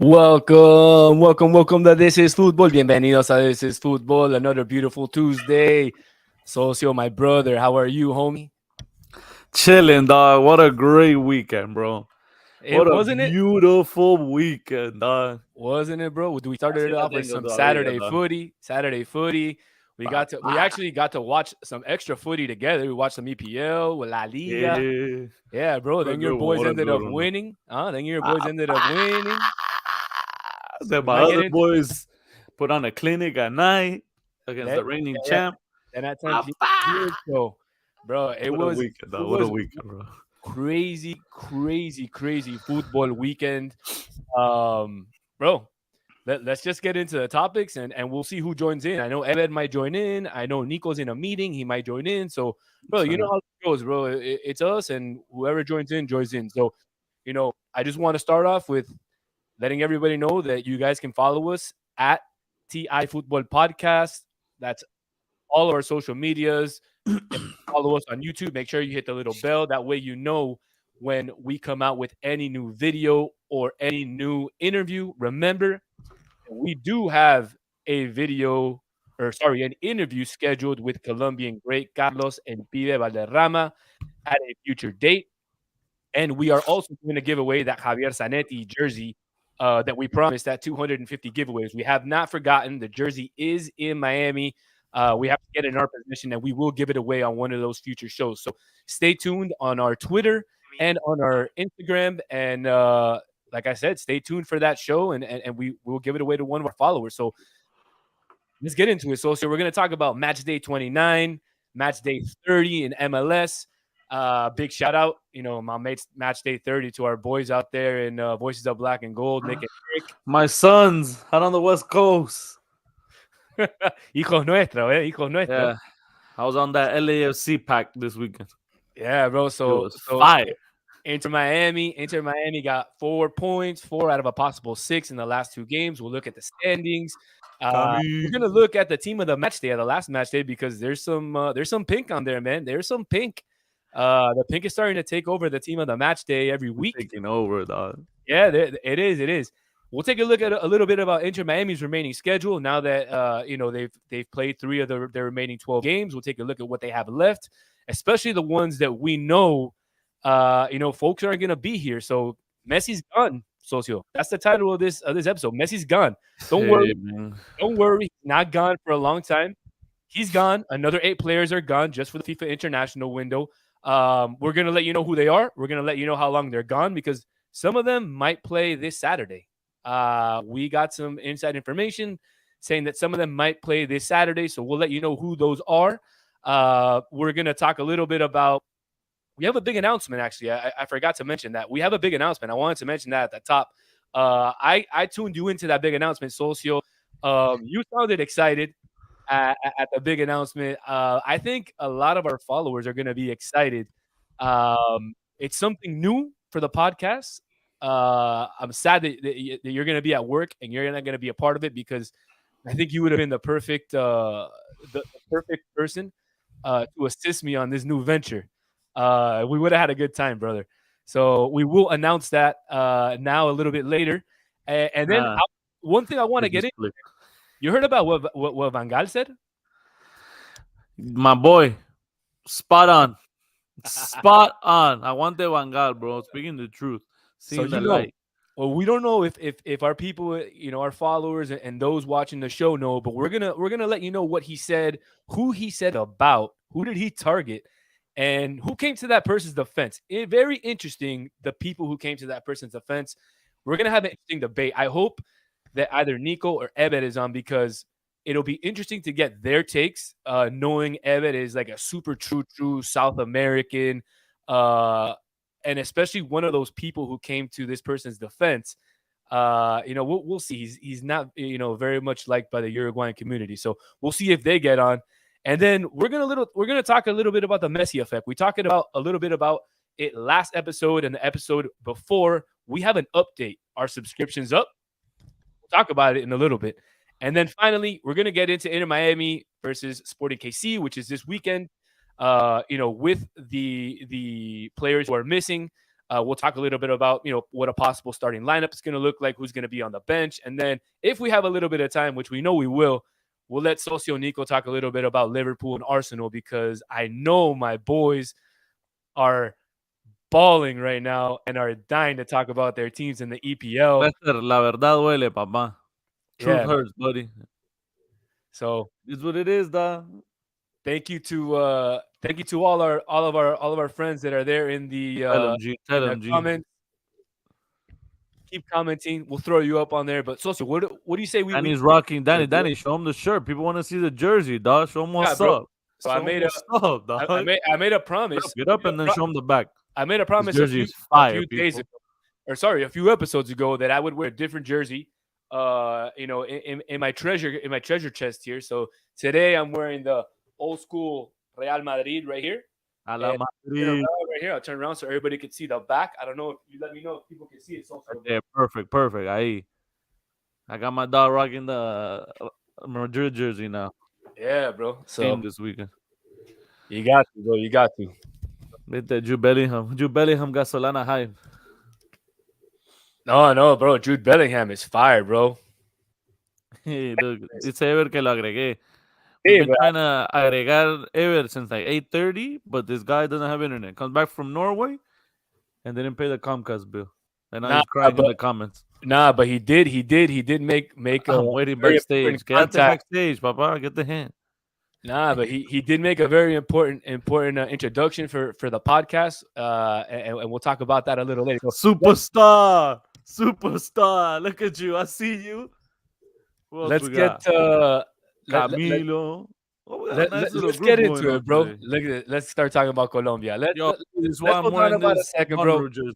Welcome to This is Football. Bienvenidos a This is Football. Another beautiful Tuesday. Socio, my brother, how are you, homie? Chilling, dog. What a great weekend, bro. It What a wasn't it? beautiful weekend, dog. Wasn't it, bro? We Así started it la off with tengo some todavía, Saturday dog. footy. Saturday footy. We Papá. actually got to watch some extra footy together. We watched some EPL with La Liga. Yeah. Yeah, bro. What a Then your good one. boys What a ended good up one. winning. Then your boys ended up Papá. winning. Then We my might get other into boys put on a clinic at night against that. the reigning Yeah, champ. and at times he Papá. did. So, bro, it What a was weekend, it dog. What a was weekend, bro. crazy football weekend. Bro, let's just get into the topics and we'll see who joins in. I know Evan might join in. I know Nico's in a meeting. He might join in. So, bro, you know So, how it goes, bro. It's us and whoever joins in, joins in. So, I just want to start off with letting everybody know that you guys can follow us at TI Football Podcast. That's all of our social medias. Follow us on YouTube. Make sure you hit the little bell. That way, you know when we come out with any new video or any new interview. Remember, we do have a video, or sorry, an interview scheduled with Colombian great Carlos and Pibe Valderrama at a future date. And we are also going to give away that Javier Zanetti jersey that we promised at 250 giveaways. We have not forgotten. The jersey is in Miami. We have to get it in our position, and we will give it away on one of those future shows. So stay tuned on our Twitter and on our Instagram. And like I said, stay tuned for that show, and we will give it away to one of our followers. So let's get into it. So we're going to talk about match day 29, match day 30 in MLS. Big shout out, my mates, match day 30 to our boys out there in Voices of Black and Gold, Nick and my sons out on the West Coast. Nick. Hijos nuestros, hijos nuestros. Yeah. I was on that LAFC pack this weekend. Yeah, bro. It So, was so fire. Inter Miami got 4 points, 4 out of a possible 6 in the last 2 games. We'll look at the standings. We're Tommy. gonna look at the team of the match day, the last match day, because there's some pink on there, man. There's some pink. The pink is starting to take over the team of the match day every week. Taking over, dog. Yeah, it is. It is. We'll take a look at a little bit about Inter Miami's remaining schedule now that they've played 3 of their remaining 12 games. We'll take a look at what they have left, especially the ones that we know folks aren't gonna be here. So Messi's gone, Socio. That's the title of this episode. Messi's gone. Don't worry, Hey, man. don't worry. He's not gone for a long time. He's gone. Another 8 players are gone just for the FIFA International window. We're gonna let you know who they are. We're gonna let you know how long they're gone because some of them might play this Saturday. We got some inside information saying that some of them might play this Saturday, so we'll let you know who those are. We're gonna talk a little bit about. We have a big announcement, actually. I forgot to mention that. We have a big announcement. I wanted to mention that at the top. I tuned you into that big announcement, Socio. You sounded excited at the big announcement. I think a lot of our followers are going to be excited. It's something new for the podcast. I'm sad that you're going to be at work and you're not going to be a part of it because I think you would have been the perfect person to assist me on this new venture. We would have had a good time, brother. So we will announce that now a little bit later, and then Ah, one thing I want to with get this in. clip. You heard about what Van Gaal said? My boy, spot on. Spot on. I want the Vanguard, bro. Speaking the truth. So Seeing the light. well, we don't know if our people, our followers and those watching the show know, but we're gonna let you know what he said, who he said about, who did he target, and who came to that person's defense. Very interesting. The people who came to that person's defense. We're gonna have an interesting debate. I hope that either Nico or Ebed is on because it'll be interesting to get their takes. Knowing Ebed is like a super true South American. And especially one of those people who came to this person's defense. We'll see. He's not very much liked by the Uruguayan community, so we'll see if they get on. And then we're gonna talk a little bit about the Messi effect. We talked about a little bit about it last episode and the episode before. We have an update. Our subscription's up. We'll talk about it in a little bit. And then finally, we're gonna get into Inter Miami versus Sporting KC, which is this weekend. With the players who are missing. We'll talk a little bit about what a possible starting lineup is going to look like, who's going to be on the bench, and then if we have a little bit of time, which we know we will, we'll let Socio Nico talk a little bit about Liverpool and Arsenal because I know my boys are balling right now and are dying to talk about their teams in the EPL. Lester, la verdad duele, papá. Truth Yeah, man. hurts, buddy. So It's what it is, dog. thank you to all of our friends that are there in the Tell him, G. in Tell the him, G. comments. Keep commenting. We'll throw you up on there. But Socio, what do you say we Danny's rocking. there, bro? Danny, show him the shirt. People want to see the jersey, dog. Show him Yeah, what's bro. up. So Show him what's up, dog. I made a promise. Get up and then show him the back. I made a This promise jersey is a fire, few days people. ago, or sorry, a few episodes ago, that I would wear a different jersey. In my treasure chest here. So today I'm wearing the old school Real Madrid right here. A la And turn around Madrid. right here. I'll turn around so everybody can see the back. I don't know if you let me know if people can see it. So Yeah, perfect. Ahí. I got my dog rocking the Madrid jersey now. yeah, bro. So Game this weekend. you got to, bro. You got to. Vete, Jude Bellingham. Jude Bellingham got Solana hype. No, bro. Jude Bellingham is fire, bro. Look, it's Ever que lo agregué. Hey, We've been bro. trying to agregar Ever since like 8:30, but this guy doesn't have internet. Comes back from Norway and didn't pay the Comcast bill. And now Nah, he's crying in but the comments. but he did make a I'm waiting very backstage. important Quédate contact. backstage, papa. Get the hint. Nah, but he did make a very important introduction for the podcast. And we'll talk about that a little later. So Superstar. Look at you. I see you. Who else let's we get got? let, let, Camilo. Oh, we got let, a nice let, little us group get into going it, on bro. today. Look at it. Let's start talking about Colombia. Yo, this is why Let's I'm hold on wearing about a this second, bro. Monroe jersey.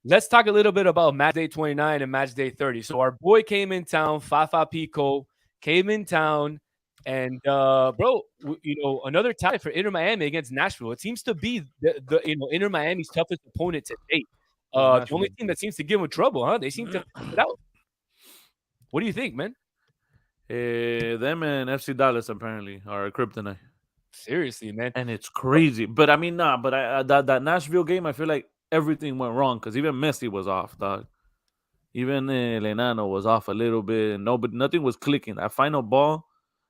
Let's talk a little bit about match day 29 and match day 30. So our boy came in town, Fafa Pico came in town, and bro, another tie for Inter Miami against Nashville. It seems to be the Inter Miami's toughest opponent to date. The only team that seems to give them trouble, huh? They seem to figure it out. What do you think, man? Them and FC Dallas apparently are kryptonite. Seriously, man. And it's crazy. But I mean, nah, but that Nashville game, I feel like everything went wrong because even Messi was off, dog. Even Lenano was off a little bit. But nothing was clicking. That final ball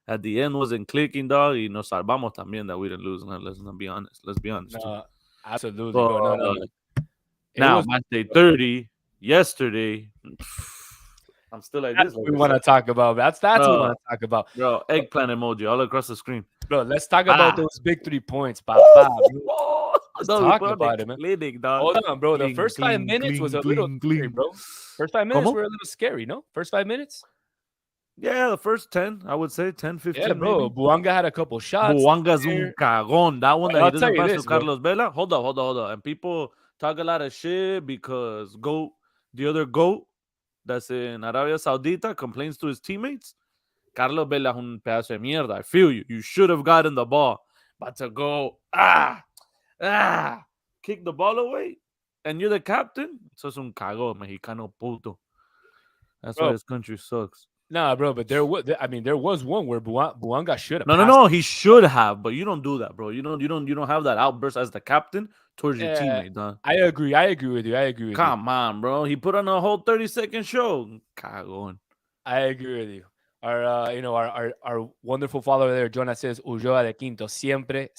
at the end wasn't clicking, dog. Y nos salvamos también that we didn't lose. Let's not be honest. Let's be honest. No, absolutely, bro. No. Now, match day 30, yesterday, I'm still like That's this. what we want to talk about. That's what we want to talk about. Bro, eggplant emoji all across the screen. Bro, let's talk about those big 3 points, Papa. Let's talk about it, man. Clinic, dog. Hold on, bro. The Cling, first 5 cling, minutes was a cling, little cling, scary, cling. bro. First 5 minutes ¿Cómo? were a little scary, no? First 5 minutes? Yeah, the first 10, I would say 10, 15. Yeah, bro. Maybe. Buanga had a couple shots. Buanga's there. un cagón. That one that I'll he doesn't tell you pass this, to bro. Carlos Vela. Hold up. And people talk a lot of shit because the other GOAT that's in Arabia Saudita complains to his teammates. Carlos Vela es un pedazo de mierda. I feel you. You should have gotten the ball. But to go, kick the ball away, and you're the captain, so es un cagón, mexicano puto. That's why this country sucks. Nah, bro, but there was one where Buanga should have. No. He should have, but you don't do that, bro. You don't have that outburst as the captain towards your teammate, dog. I agree with you. Come on, bro. He put on a whole 30-second show. Cagón. I agree with you. Our wonderful follower there, Jonah, says Ulloa de Quinto. Siempre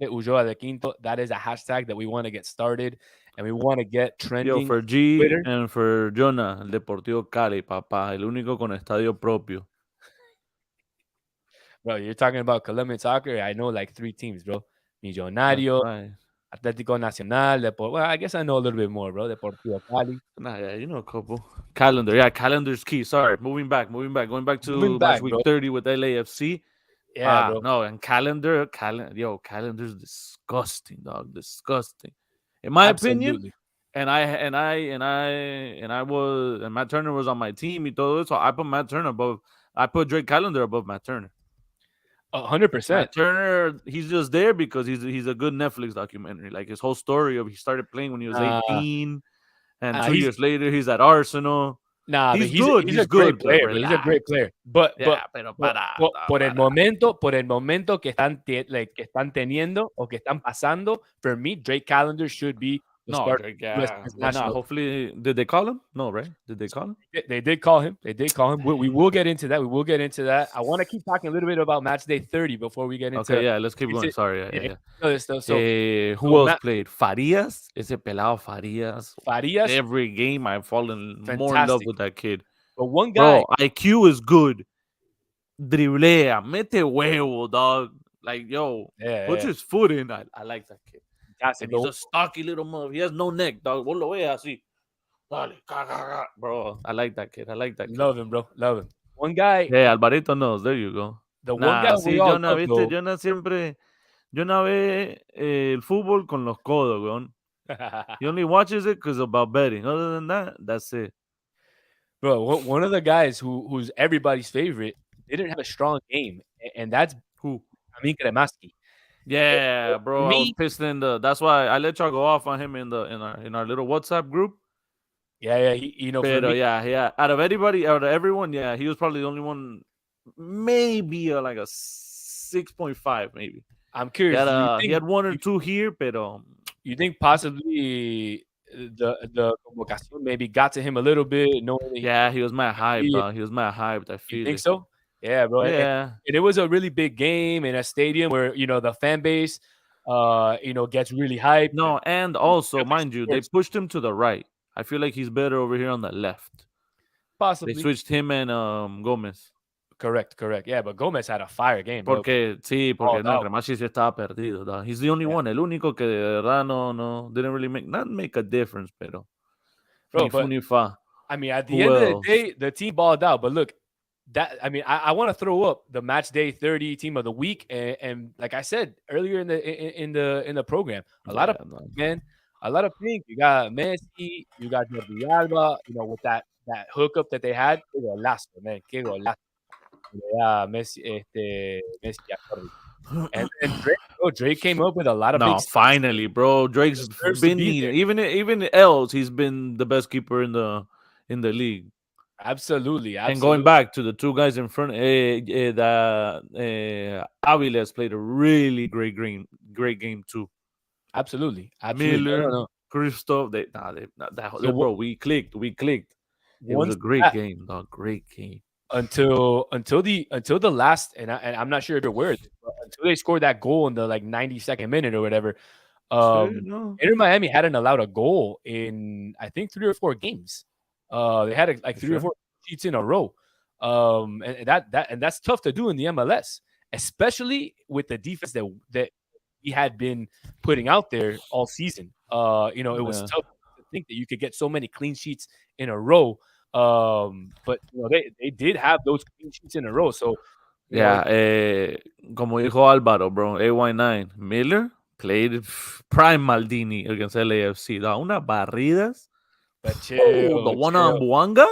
Ulloa de Quinto. That is a hashtag that we want to get started and we want to get trending. Yo, for G Twitter. and for Jonah, el Deportivo Cali, papá. El único con estadio propio. Bro, you're talking about Colombian soccer. I know like 3 teams, bro. Millonario, Right. Atlético Nacional. Well, I guess I know a little bit more, bro. Deportivo Cali. Nah, yeah, you know a couple. Calendar. Yeah, calendar's key. Sorry. Moving back. Going back to match week 30 with LAFC. Yeah, bro. No, and calendar's disgusting, dog. Disgusting. In my opinion. And Matt Turner was on my team. Y todo eso. I put Matt Turner above. I put Drake Calendar above Matt Turner. 100%. Matt Turner, he's just there because he's a good Netflix documentary. Like his whole story of he started playing when he was 18, and 2 years later he's at Arsenal. Nah, he's good. He's a good great player. He's a great player. But por el momento que están teniendo o que están pasando, for me, Drake Calendar should be to No, start Drake, U.S. yeah, men's but nah. national. Hopefully, did they call him? No, right? Did they call him? They did call him. They did call him. We Damn. will get into that. We will get into that. I want to keep talking a little bit about match day 30 before we get Okay, into yeah. Let's keep going. Sorry, yeah, yeah, yeah, other stuff. yeah. Who So else Matt played? Farias. Ese pelado Farias. Farias, Every game, I've fallen more in love fantastic. with that kid, But one guy, bro. IQ is good. Driblea, mete huevo, dog. Like, yo, yeah, puts yeah, his foot in. I like that kid. fantastic. And he's But a stocky little mother. He has no neck, dog. Vos lo veas así. Dale, bro. I like that kid. I like that kid. love him, bro. Love him. One guy, Yeah, Alvarito knows. There you go. the one guy Nah, we sí, all Jonah, love viste, though. Jonah siempre. Jonah ve el fútbol con los codos, weón. He only watches it because about betting. Other than that, that's it. Bro, one of the guys who's everybody's favorite didn't have a strong game, and that's Who? Amin Kremaski. Yeah, For bro. I was me, pissed in the. That's why I let y'all go off on him in our little WhatsApp group. yeah, for But me, yeah, yeah. Out of everyone, yeah, he was probably the only one. Maybe like a 6.5, maybe. I'm curious. Do He had one or you, two here, but you think possibly the convocación maybe got to him a little bit, knowing that he yeah, he was mad could hyped, be. dog. He was mad hyped. I You feel think it. so? Yeah, bro. Yeah. And it was a really big game in a stadium where the fan base, gets really hyped. No, and And also, that makes mind it you, they worse. pushed him to the right. I feel like he's better over here on the left. They Possibly. switched him and Gomez. Correct, correct. Yeah, but Gomez had a fire game, bro. Porque, sí, All porque no, out. Cremachi sí estaba perdido. Dog. He's the only Yeah, one, el único que de verdad no, didn't really not make a difference, pero bro. funny, But funny fa. I mean, at the Who end of the else? day, the team balled out. But look, I want to throw up the match day 30 team of the week, and like I said earlier in the program, a lot Yeah, of no. man, a lot of pink. You got Messi, you got Jordi Alba, with that hookup that they had. Qué golazo, man, qué golazo. Yeah, Messi, Messi, a Jordi. And then Drake came up with a lot of big No, stuff. finally, bro. Drake's Deserves to been be there. needed. Even else, he's been the best keeper in the league. Absolutely, And going absolutely, back to the two guys in front, Aviles played a really great game too. absolutely, absolutely. No, no, Miller, no. Christoph, So bro, we clicked. It was a once great that game, dog. Great game. until the last, and I'm not sure if you're aware of this, but until they scored that goal in the like 92nd minute or whatever, Sí, um, no, Inter Miami hadn't allowed a goal in I think 3 or 4 games. They had like for three or sure. four sheets in a row, and that's tough to do in the MLS, especially with the defense that he had been putting out there all season. It was Yeah, tough to think that you could get so many clean sheets in a row. But they did have those clean sheets in a row. So, yeah. Como dijo Álvaro, bro, AY9 Miller played prime Maldini against LAFC. Da unas barridas. but Oh, the chill, one chill, on Buanga.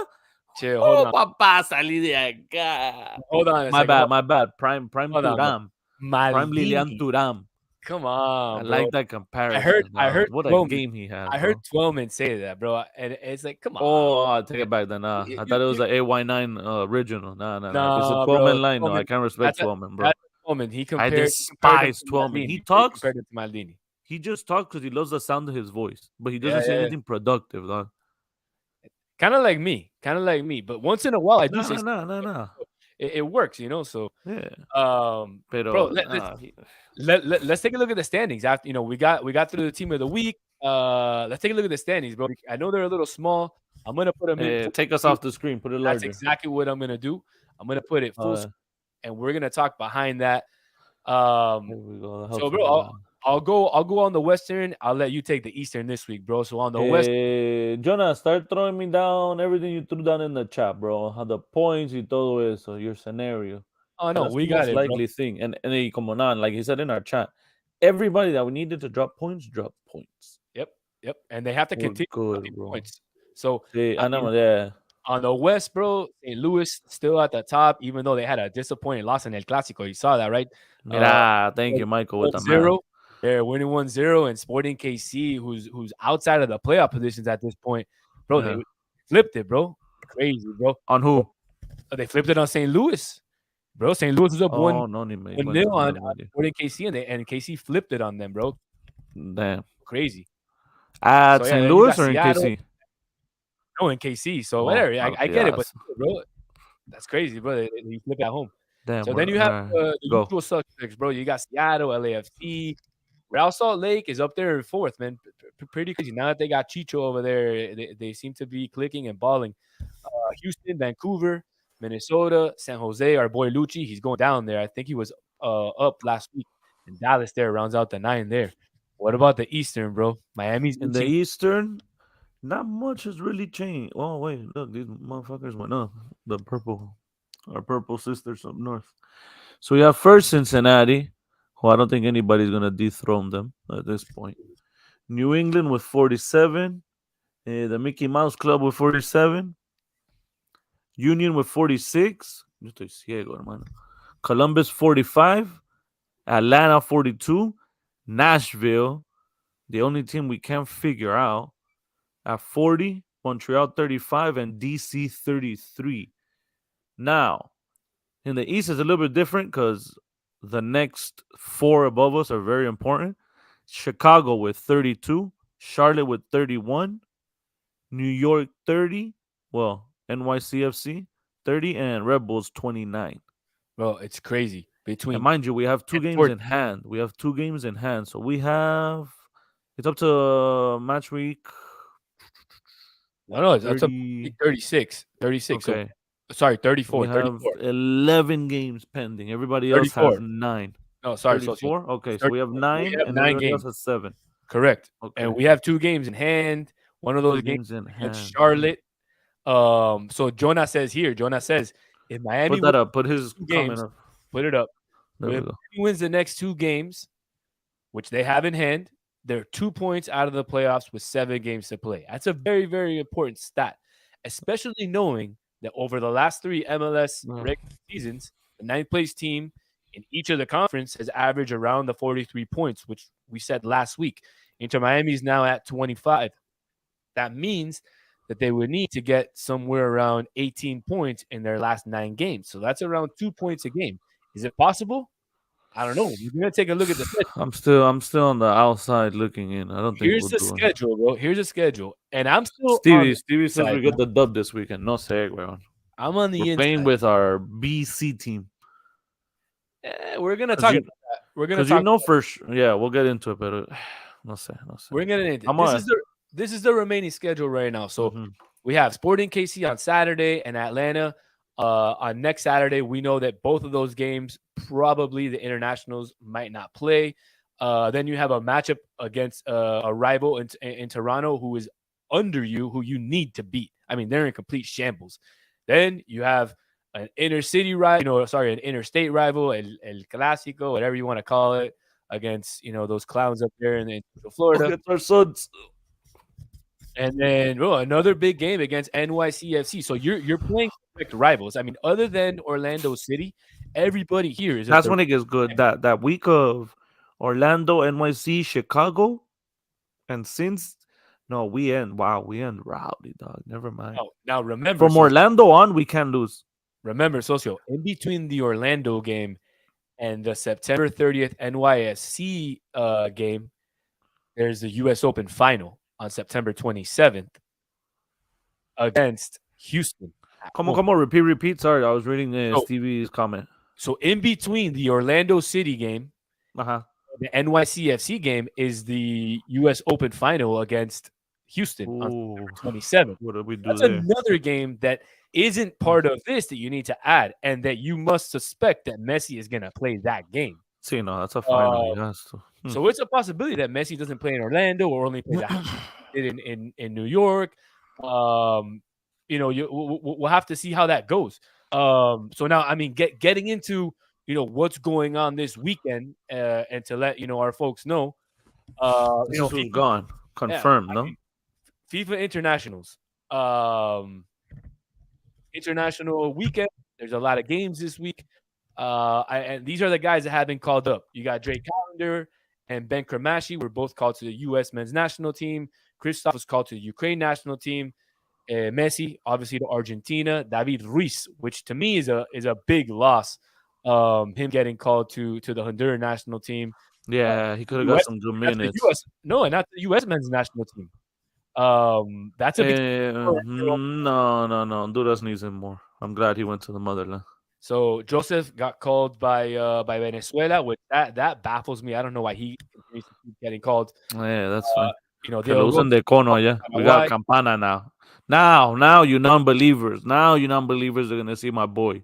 chill. Oh, papá, salí de acá. Hold on a My second. bad, my bad. Prime Hold on, bro. Turam. Prime Lilian Maldini. Turam. Come I on, bro. like that I heard comparison, I heard dog. What a Twelman. game he had, I heard bro. Twelman say that, bro. And it's like, come on, Oh, bro. I'll take it back then. Nah, I thought it was You an AY9 original. Nah, nah, nah. If it's a nah, 12 bro. man line, no, I Twelman, can't respect that's a 12 man, bro. that's a Twelman. I He compared him despise to 12 man. Maldini, He bro. He talks, compared him to Maldini. he just talks because he loves the sound of his voice, but he Yeah, doesn't say yeah, yeah. anything productive, dog. Kind of like me. Kind of like me. But once in a while, I do Nah, say nah, something nah, nah, like that, nah. so it works, So, Yeah, bro, pero let, let's nah, let's take a look at the standings. After we got through the team of the week. Let's take a look at the standings, bro. I know they're a little small. I'm gonna put them in full take us screen. off the screen, put it That's larger. exactly what I'm gonna do. I'm gonna put it full Uh, screen, and we're gonna talk behind that. Here we go. That So, helps a bro, lot. I'll go on the Western. I'll let you take the Eastern this week, bro. So on the West, Jonah, start throwing me down everything you threw down in the chat, bro. How the points y todo eso, your scenario. oh no, That's the we got most it, bro. likely thing. And come on, like he said in our chat, everybody that we needed to drop points, drop points. Yep, yep. And they have to We're continue good, dropping bro. points. So See, I I mean, know, yeah. on the West, bro, St. Louis still at the top, even though they had a disappointing loss in El Clasico. You saw that, right? Uh, Mira, thank you, Michael, with the math. 1-0. They're winning 1-0, and Sporting KC, who's outside of the playoff positions at this point, bro, they Yeah. flipped it, bro. Crazy, bro. On who? They flipped it on St. Louis, bro. St. Louis was up Oh, no, ni me di 1-0 cuenta, no on lo vi. Sporting KC, and KC flipped it on them, bro. Damn. Crazy. At So yeah, St. then you Louis got or in Seattle, KC? no, in KC. So Oh, whatever, I get it, but yes. still, bro, that's crazy, bro. You flip it at home. Damn, So we're then you have the go. usual suspects, bro. You got Seattle, LAFC, Real Salt Lake is up there in fourth, man. Pretty crazy. Now that they got Chicho over there, they seem to be clicking and balling. Houston, Vancouver, Minnesota, San Jose. Our boy Lucci, he's going down there. I think he was up last week. And Dallas there rounds out the nine there. What about the Eastern, bro? Miami's In the inching. Eastern, not much has really changed. Oh wait, look, these motherfuckers went up. The purple, our purple sisters up north. So we have first Cincinnati, who I don't think anybody's gonna dethrone them at this point. New England with 47, the Mickey Mouse Club with 47, Union with 46. Yo estoy ciego, hermano. Columbus 45, Atlanta 42, Nashville, the only team we can't figure out, at 40, Montreal 35, and DC 33. Now, in the East, it's a little bit different because the next four above us are very important. Chicago with 32, Charlotte with 31, New York 30, well, NYCFC 30, and Red Bulls 29. Bro, it's crazy. And Between mind you, we have two and games fourth. in hand. We have two games in hand. So we have, it's up to match week No, it's up 30. 36. 36. So Okay. sorry, So we 34. have 34. 11 games pending. Everybody else has 34. nine. No, sorry, Socio. 34? Okay, It's so we have 34. We nine have and nine everybody else games. has seven. Correct. And Okay. we have two games in hand. One of those Two games games in against hand. Charlotte. So Jonah says here, Jonah says, if Miami Put wins that up. Put the next his two comment games, up. put it up. There If we Miami go. wins the next two games, which they have in hand, they're 2 points out of the playoffs with 7 games to play. That's a very, very important stat, especially knowing that over the last three MLS No. regular seasons, the ninth place team in each of the conference has averaged around the 43 points, which we said last week. Inter Miami is now at 25. That means that they would need to get somewhere around 18 points in their last 9 games. So that's around 2 points a game. Is it possible? I don't know. We're gonna take a look at the schedule. I'm still on the outside looking in. I don't think Here's we'll the do it. schedule, bro. Here's the schedule, and I'm still on Stevie the says side, we man. get the dub this weekend. No sé, weón. I'm on We're the playing inside. with our BC team. We're gonna Cause talk you, about that. We're gonna cause you talk. know for sure. Yeah, we'll get into it, but no sé, no sé. We're gonna. I'm This is the remaining schedule right now. So mhm. we have Sporting KC on Saturday and Atlanta on next Saturday. We know that both of those games probably the internationals might not play. Then you have a matchup against a rival in Toronto who is under you, who you need to beat. I mean, they're in complete shambles. Then you have an inner city rival, an interstate rival, El Clásico, whatever you want to call it, against those clowns up there in Florida. Against our sons. And then another big game against NYCFC. So you're playing direct rivals. I mean, other than Orlando City, everybody here is a That's direct. when it gets good. That week of Orlando, NYC, Chicago, and since no, we end rowdy, dog. Never mind. Now remember, From Orlando on, we can lose. Socio, in between the Orlando game and the September 30th NYSC game, there's the U.S. Open final on September 27th against Houston. Come on, repeat. Sorry, I was reading So, Stevie's comment. so in between the Orlando City game, Uh-huh. the NYCFC game is the U.S. Open final against Houston on September Ooh, 27th. what did we do That's there? another game that isn't part of this that you need to add, and that you must suspect that Messi is going to play that game. See, no, that's a final. He Uh, has to. so it's a possibility that Messi doesn't play in Orlando or only plays in New York. We'll have to see how that goes. So now, I mean, getting into what's going on this weekend, and to let our folks know, This is who's FIFA, gone. yeah, Confirmed, I no? mean, FIFA internationals, international weekend. There's a lot of games this week. And these are the guys that have been called up. You got Drake Callender and Ben Kramashi were both called to the U.S. men's national team. Christoph was called to the Ukraine national team. Messi, obviously, to Argentina. David Ruiz, which to me is a big loss him getting called to the Honduran national team. Yeah, he could have got U.S. some good That's the minutes. U.S. No, and not the U.S. men's national team. That's a big No, no, no. Honduras needs him more. I'm glad he went to the motherland. So Joseph got called by Venezuela, which that baffles me. I don't know why he continues to keep getting called. Yeah, that's fine. Que lo Diego usen Gomez de cono called allá. by We got Paraguay. Campana now. Now, you non-believers. Now, you non-believers are gonna see my boy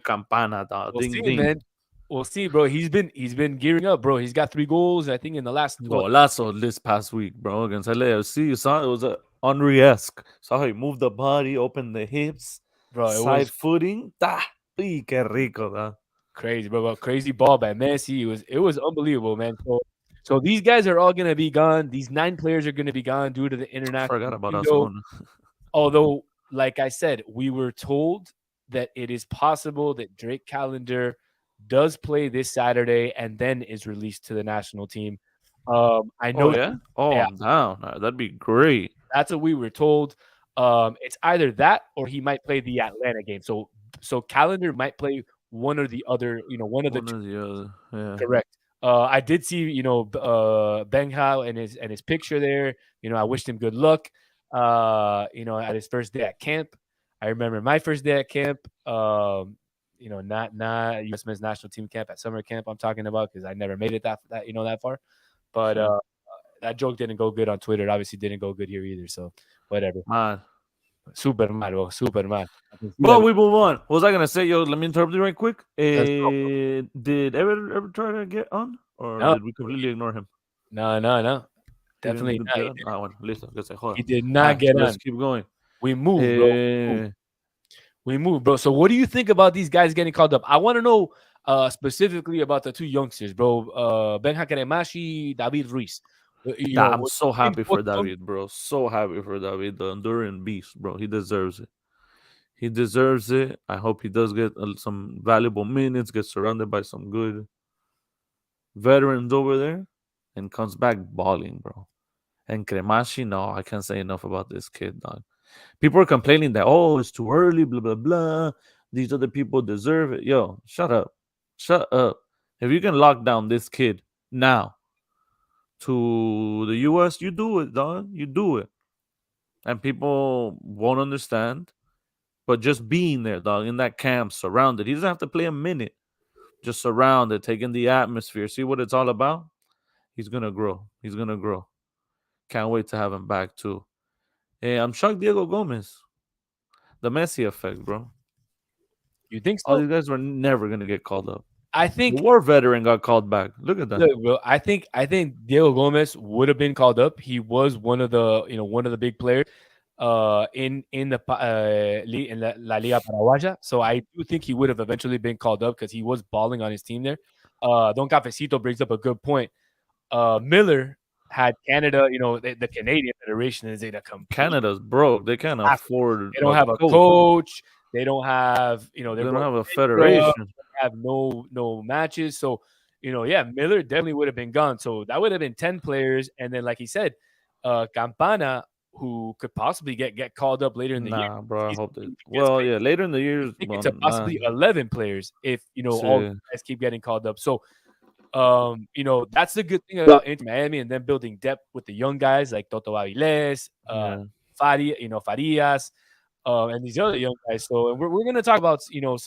Campana, dog. We'll Ding see, ding. man. We'll see, bro. He's been gearing up, bro. He's got 3 goals, I think, in the last what, Golazo this past week, bro, against LAFC. You saw it was a Henry-esque. Saw how he moved the body, opened the hips, bro. It side was footing. Ta, y que rico, dog. crazy, bro. Crazy ball by Messi. It was unbelievable, man. So these guys are all gonna be gone. These 9 players are gonna be gone due to the Forgot international about window. Osuna. Although, like I said, we were told that it is possible that Drake Callender does play this Saturday and then is released to the national team. I Oh know, yeah. Oh, yeah, I'm down. That'd be great. that's what we were told. It's either that or he might play the Atlanta game. So Callender might play one or the other. One of the One two. or the other. Yeah. Correct. I did see, Benghao and his picture there. I wished him good luck. At his first day at camp. I remember my first day at camp. Not U.S. men's national team camp at summer camp. I'm talking about because I never made it that far. But Sure. that joke didn't go good on Twitter. It obviously didn't go good here either. So whatever. Man. Super mal, bro. Super mal. I can see Well, that. we move on. What was I gonna say? Yo, let me interrupt you right quick. Let's go. Did ever try to get on, or No, did we completely ignore him? no, no, no. He Definitely didn't not. get on. Ah, bueno, listo. Que se joda. He did All not right, so get let's on. keep going. We moved, bro. Eh, We moved, bro. So what do you think about these guys getting called up? I want to know specifically about the 2 youngsters, bro. Benja Keremashi, David Ruiz. I'm What so do you think happy both for of them? David, bro. So happy for David, the Honduran beast, bro. He deserves it. He deserves it. I hope he does get some valuable minutes, gets surrounded by some good veterans over there, and comes back balling, bro. And Cremashi, no, I can't say enough about this kid, dog. People are complaining that, oh, it's too early, blah, blah, blah. These other people deserve it. Yo, shut up. Shut up. If you can lock down this kid now to the US, you do it, dog. You do it. And people won't understand. But just being there, dog, in that camp, surrounded, he doesn't have to play a minute. Just surrounded, taking the atmosphere, see what it's all about. He's gonna grow. He's gonna grow. Can't wait to have him back too. Hey, I'm shocked Diego Gomez. The Messi effect, bro. You think All so? these guys were never gonna get called up. I The think war veteran got called back. Look at that. look, bro. I think Diego Gomez would have been called up. He was one of the big players in the in La Liga Paraguaya. So I do think he would have eventually been called up because he was balling on his team there. Don Cafecito brings up a good point. Miller had Canada, the Canadian Federation is in a complete Canada's broke. They can't disaster. afford They don't a have a coach. coach. They don't have, They they're don't broke. have a Bankrupt, federation. have no matches. So, yeah, Miller definitely would have been gone. So that would have been 10 players. And then, like he said, Campana, who could possibly get called up later in the year. Nah, bro. I He's, hope that. he just Well, yeah, later in the years, thinking well, to nah. possibly 11 players if, all See, guys keep getting called up. So, that's the good thing about Inter Miami and then building depth with the young guys like Toto Aviles, yeah. Farias, and these other young guys. So and we're going to talk about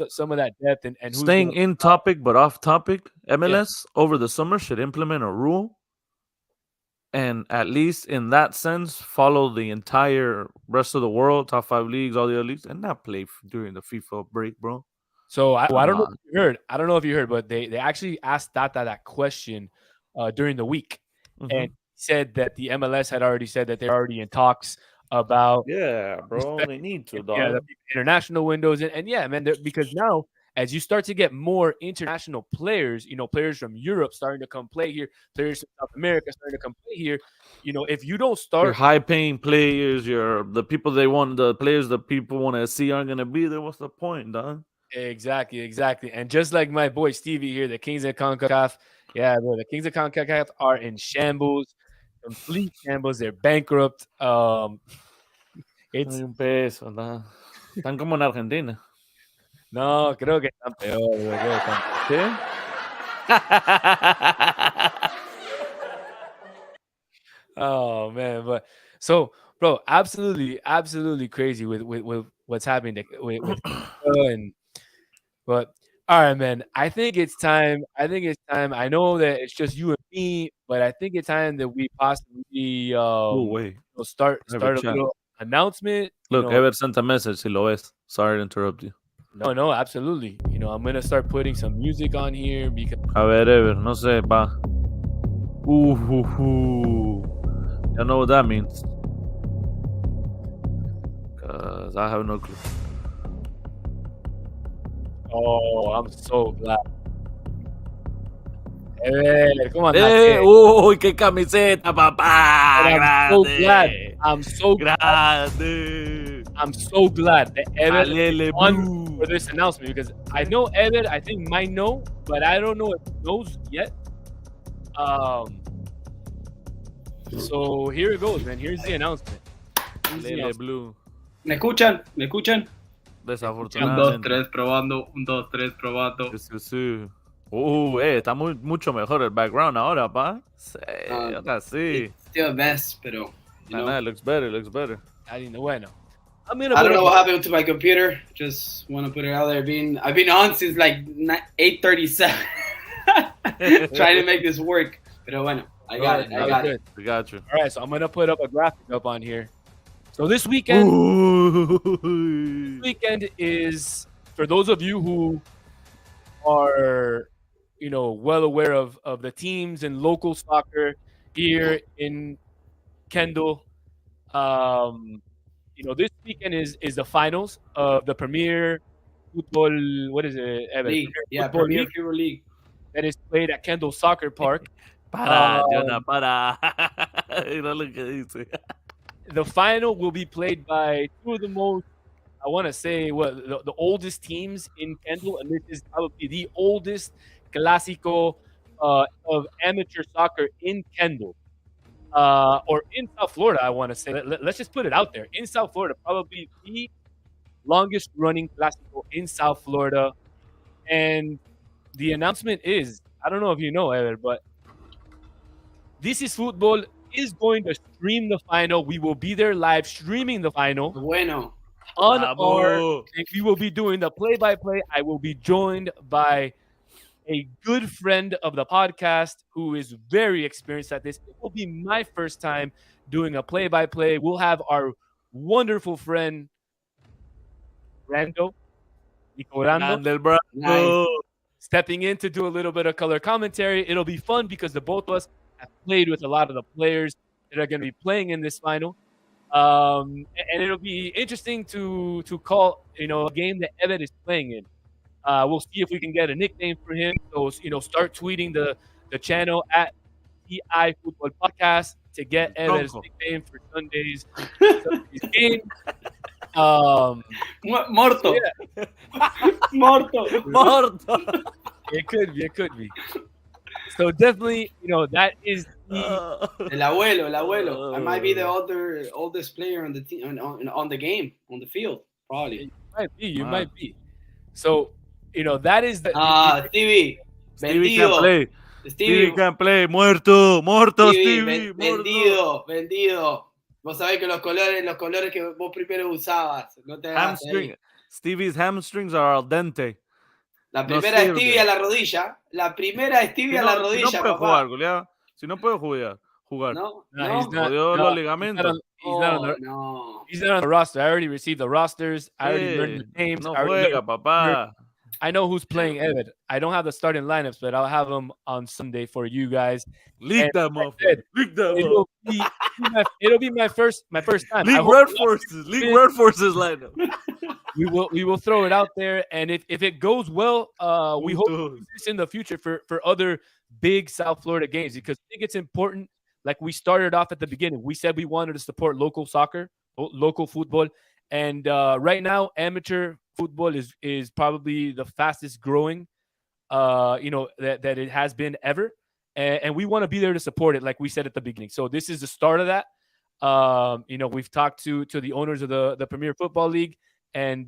some of that depth and who's Staying going. in topic but off topic, Yeah. MLS over the summer should implement a rule and at least in that sense follow the entire rest of the world, top 5 leagues, all the other leagues, and not play during the FIFA break, bro. So I Come don't know on. if you heard. I don't know if you heard, but they actually asked Tata that question during the week, Hmm. and said that the MLS had already said that they're already in talks about Yeah, bro. They respecting, need to, yeah, the dog. international windows and yeah, man, because now as you start to get more international players, players from Europe starting to come play here, players from South America starting to come play here, if you don't Your start high-paying players, your the people they want, the players that people want to see aren't gonna be there. What's the point, dog? exactly, and just like my boy Stevie here, the Kings of Concacaf, yeah, bro, the Kings of Concacaf are in shambles, complete shambles. They're bankrupt. No hay It's un peso, dog. Están como en Argentina. No, creo que están peor, bro, creo que están peor. ¿Sí? Oh man, but so bro, absolutely, absolutely crazy with what's happening with and but all right, man. I think it's time. I think it's time. I know that it's just you and me, but I think it's time that we possibly Oh, wait. Private start a chat. little announcement. Look, Ever sent a message. Si lo ves. Sorry to interrupt you. No, no, absolutely. I'm gonna start putting some music on here because A ver, Ever. No sé, va. You know what that means? Because I have no clue. oh, I'm so glad. ¿Cómo andaste? Uy, qué camiseta, papá. And I'm so glad. Grande. I'm so Grande. I'm so glad that Ever is Alele on blue. for this announcement because I know Ever, I think might know, but I don't know if he knows yet. Um, so here it goes, man. Here's the announcement. Alele blue. ¿Me escuchan? ¿Me escuchan? Un 2, Desafortunadamente. 3, probando. Un 2, 3, probando. Sí. Está mucho mejor el background ahora, pa. Sí, ahora sí. It's still a mess, pero It looks better. Bueno. I'm gonna I put don't know up what happened to my computer. Just want to put it out there. I've been on since like 8:37, trying to make this work. Pero bueno, I got it. I got it. We got you. All right, so I'm gonna put up a graphic up on here. So this weekend is for those of you who are well aware of the teams in local soccer here in Kendall. This weekend is the finals of the Premier Football. What is it? Evan? League. Yeah, Football Premier League Football League. that is played at Kendall Soccer Park. Para, Jonah, para. Mira lo que dice. The final will be played by two of the most, I want to say, the oldest teams in Kendall, and this is probably the oldest Clásico of amateur soccer in Kendall. Or in South Florida, I want to say. Let's just put it out there. In South Florida, probably the longest running Clásico in South Florida. And the announcement is, I don't know if you know, Ever, but This is Football is going to stream the final. We will be there live streaming the final. Bueno. On Bravo. we will be doing the play-by-play. I will be joined by a good friend of the podcast who is very experienced at this. It will be my first time doing a play-by-play. We'll have our wonderful friend Rando, Nico Rando, Grande el Bravo. Nice. stepping in to do a little bit of color commentary. It'll be fun because the both of us have played with a lot of the players that are going to be playing in this final. And it'll be interesting to call, a game that Evan is playing in. We'll see if we can get a nickname for him. So, start tweeting the channel at TI Football Podcast to get Evan's nickname for Sunday's game. Morto. Yeah. Morto. It could be. So definitely, that is the El abuelo. I might be the oldest player on the team on the game on the field, probably. you might be. So, that is the Stevie. Stevie can't play. Stevie can't play. Muerto, Stevie. Vendido. Vos sabés que los colores que vos primero usabas. No te hagas ahí. Stevie's hamstrings are al dente. La primera sirve. Stevie a la rodilla. La primera Stevie a la rodilla, si no puede papá. jugar, goleado. Si no puede jugar. No. he's not. Jodió los ligamentos. He's not on the roster. I already received the rosters. I already learned the names. No I already juega, papá. I know who's playing Evan. I don't have the starting lineups, but I'll have them on Sunday for you guys. Leak that motherfucker. Leak that motherfucker. It'll be my first time. League Red Forces. League Red Forces lineup. We will throw it out there, and if it goes well, we hope to do this in the future for other big South Florida games, because I think it's important. Like we started off at the beginning, we said we wanted to support local soccer, local football, and right now amateur football is probably the fastest growing, that it has been ever, and we want to be there to support it, like we said at the beginning. So this is the start of that. We've talked to the owners of the Premier Football League, and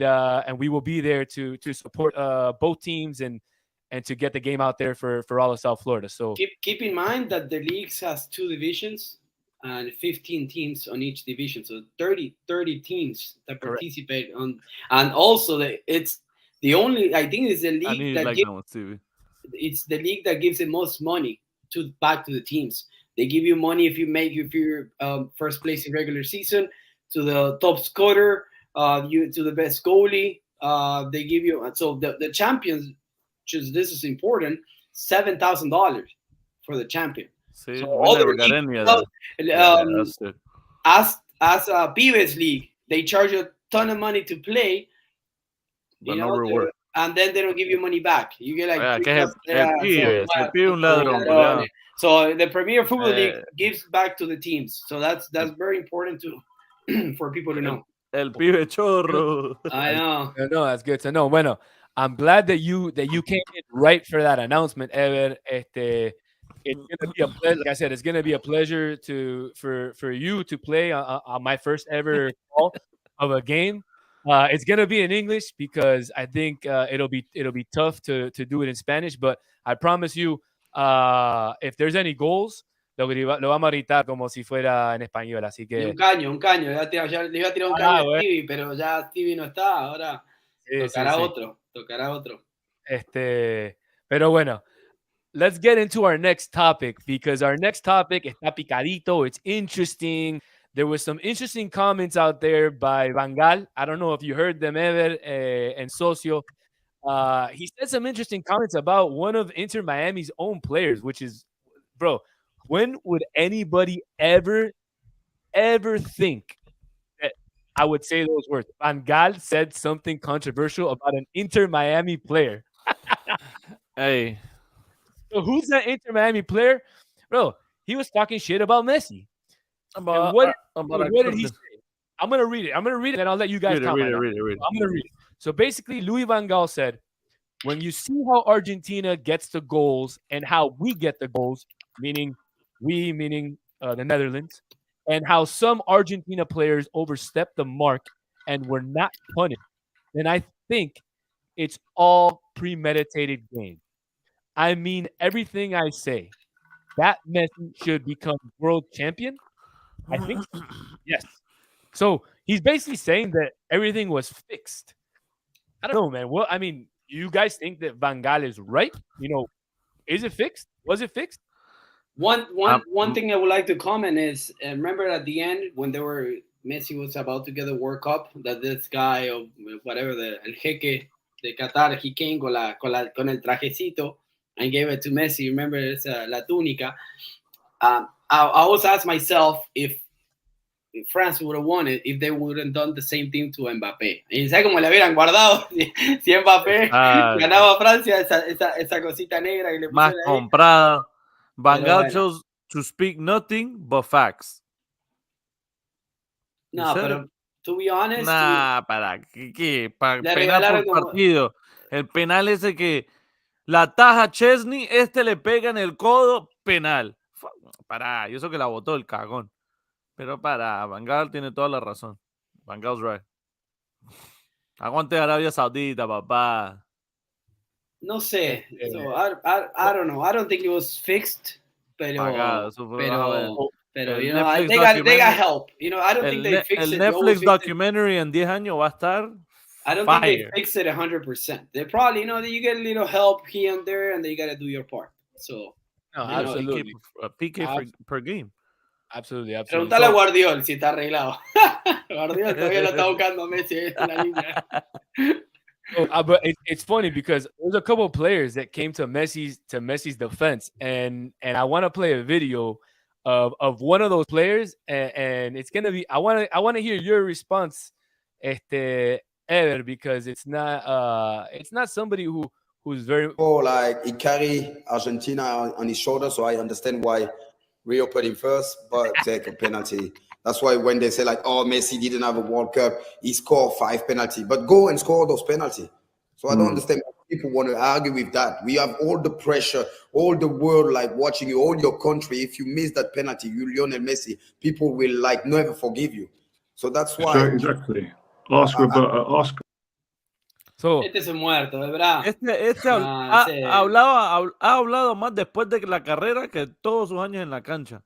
we will be there to support both teams and to get the game out there for all of South Florida. So Keep in mind that the leagues has two divisions and 15 teams on each division, so 30 teams that correct. participate on. And also it's the only, I think, is the I league need that like gives, that one, Stevie. it's the league that gives the most money to back to the teams. They give you money if you're first place in regular season, to the top scorer, you to the best goalie. They give you, so the champions. Just this is important. $7,000 for the champion. See, So we other never got leagues, any of that. Yeah, that's it. as a Pibes league, they charge a ton of money to play, But no reward. and then they don't give you money back. You get like Yeah, three que es thousand. Yeah, el pibe un ladrón, ladrones. ya. So the Premier Football League Eh, gives back to the teams. So that's very important to for people to know. el pibe chorro. I know. No, that's good to know. Bueno, I'm glad that you came in right for that announcement, Ever. It's gonna be a pleasure. Like I said, it's gonna be a pleasure for you to play on my first ever call of a game. It's gonna be in English because I think it'll be tough to do it in Spanish. But I promise you, if there's any goals, lo vamos a gritar como si fuera en español. Así Y que un caño. Ya le iba a tirar un caño a bueno, Stevie, pero ya Stevie no está. Ahora sí, sí, tocará sí. otro. Tocará otro. Pero bueno, let's get into our next topic because our next topic está picadito. It's interesting. There was some interesting comments out there by Van Gaal. I don't know if you heard them, Ever and Socio. He said some interesting comments about one of Inter Miami's own players, which is, bro, when would anybody ever think that I would say those words? Van Gaal said something controversial about an Inter Miami player. Hey, So who's that Inter Miami player? Bro, he was talking shit about Messi. And about what did he say? I'm gonna read it. And I'll let you guys comment. read it. I'm gonna read it. So basically, Louis Van Gaal said, when you see how Argentina gets the goals and how we get the goals, meaning the Netherlands, and how some Argentina players overstep the mark and were not punished, then I think it's all premeditated game. I mean everything I say. That Messi should become world champion. I think so. Yes. So he's basically saying that everything was fixed. I don't know, man. Well, I mean, you guys think that Van Gaal is right? Is it fixed? Was it fixed? One thing I would like to comment is, remember at the end when Messi was about to get the World Cup, that this guy or whatever, el jeque de Qatar, he came con el trajecito and gave it to Messi. Remember, it's la túnica. I always ask myself if France would have won it if they wouldn't done the same thing to Mbappé. Y ¿sabes cómo le hubieran guardado si Mbappé ganaba a Francia esa cosita negra y le más pusieron ahí? comprada. Van Pero Gaal bueno. chose to speak nothing but facts. No, pero to be honest, ¿para qué? Para le penal regalaron por partido. El penal ese que la taja Chesney, le pega en el codo, penal. Para, yo sé que la botó el cagón. Pero Van Gaal tiene toda la razón. Van Gaal's right. Aguante Arabia Saudita, papá. no sé. So, I don't know. I don't think it was fixed, pero you know, they got help. You know, I don't think they fixed it. El Netflix documentary en 10 años va a estar I don't think they fixed it 100%. They probably, you get a little help here and there, and then you got to do your part. So, no, absolutely. A PK per game. Absolutely. Preguntale a Guardiol si está arreglado. Guardiol todavía lo está buscando a Messi en la línea. But it's funny because there's a couple of players that came to Messi's defense, and I want to play a video of one of those players, and it's gonna be I want to hear your response, Eder, because it's not somebody who's very like he carry Argentina on his shoulder, so I understand why Rio put him first, but take a penalty. That's why when they say like, oh, Messi didn't have a World Cup, he scored 5 penalties, but go and score those penalties. So I don't understand why people want to argue with that. We have all the pressure, all the world like watching you, all your country. If you miss that penalty, you Lionel Messi, people will like never forgive you. So that's why. Sure, exactly. Oscar. So Este es un muerto, de verdad. Ha hablado más después de la carrera que todos sus años en la cancha.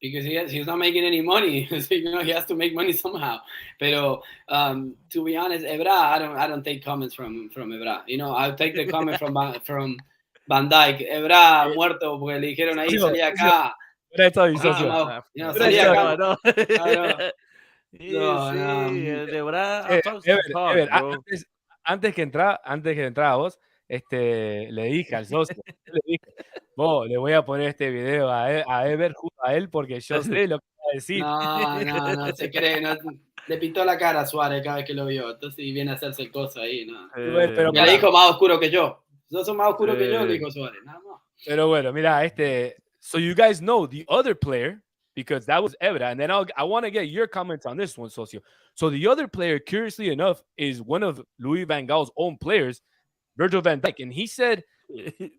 Because he's not making any money, so he has to make money somehow. Pero to be honest, Ebra, I don't take comments from Ebra. I'll take the comment from Van Dyke. Ebra muerto porque le dijeron ahí salí acá. Salí acá. No. Antes que entrar vos, le dije al socio, le voy a poner este video a Ever junto a él porque yo sé lo que va a decir. No, se cree, le pintó la cara a Suárez cada vez que lo vio, entonces viene a hacerse el coso ahí, ¿no? Pero le dijo más oscuro que yo. Sos más oscuro que yo, le dijo Suárez, nada más. Pero bueno, mira, so you guys know the other player, because that was Evra, and then I want to get your comments on this one, Socio. So the other player, curiously enough, is one of Louis van Gaal's own players, Virgil van Dijk, and he said, they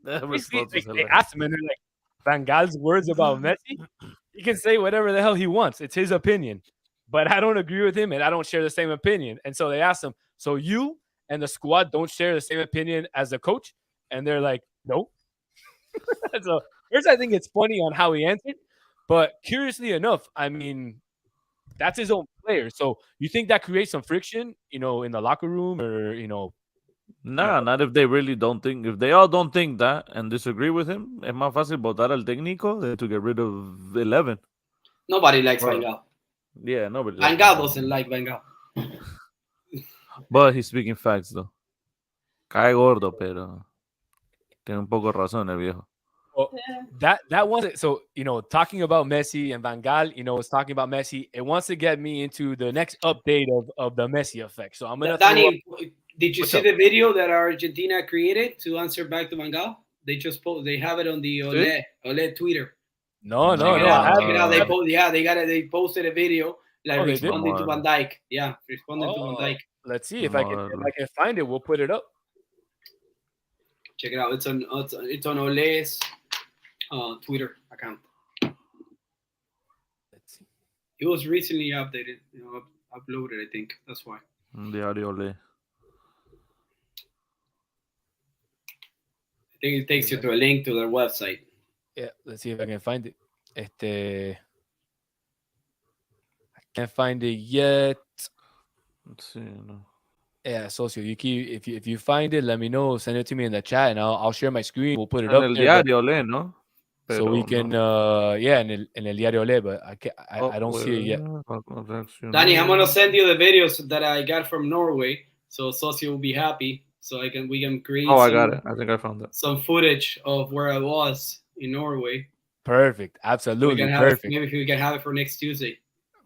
asked him, and they're like, Van Gaal's words about Messi, he can say whatever the hell he wants. It's his opinion. But I don't agree with him, and I don't share the same opinion. And so they asked him, so you and the squad don't share the same opinion as the coach? And they're like, no. So first, I think it's funny on how he answered. But curiously enough, I mean, that's his own player. So you think that creates some friction, in the locker room, or Nah, not if they really don't think. If they all don't think that and disagree with him, es más fácil votar al técnico than to get rid of 11. Nobody likes Van Gaal. Yeah, nobody. Van Gaal doesn't like Van Gaal. But he's speaking facts, though. Cae gordo, pero tiene un poco razón el viejo. Well, that wasn't so. Talking about Messi and Van Gaal, was talking about Messi. It wants to get me into the next update of the Messi effect. So I'm gonna. Danny, did you see the video that Argentina created to answer back to Van Gaal? They just they have it on the Ole Twitter. No. Check it out. They posted a video responding to Van Dijk. Yeah, responding to Van Dijk. Let's see if I can find it. We'll put it up. Check it out. It's on Ole's Twitter account. Let's see. It was recently updated. Uploaded. I think that's why. Diario Ole. I think it takes you to a link to their website. Yeah, let's see if I can find it. I can't find it yet. Let's see. No. Yeah, Socio, if you find it, let me know. Send it to me in the chat, and I'll share my screen. We'll put it up el there. Diario Ole, ¿no? Pero so we can, en el Diario Ole, but I don't see it yet. Danny, I'm gonna send you the videos that I got from Norway, so Socio will be happy. So we can create. I got it. I think I found it. Some footage of where I was in Norway. Perfect. Absolutely perfect. Maybe we can have it for next Tuesday.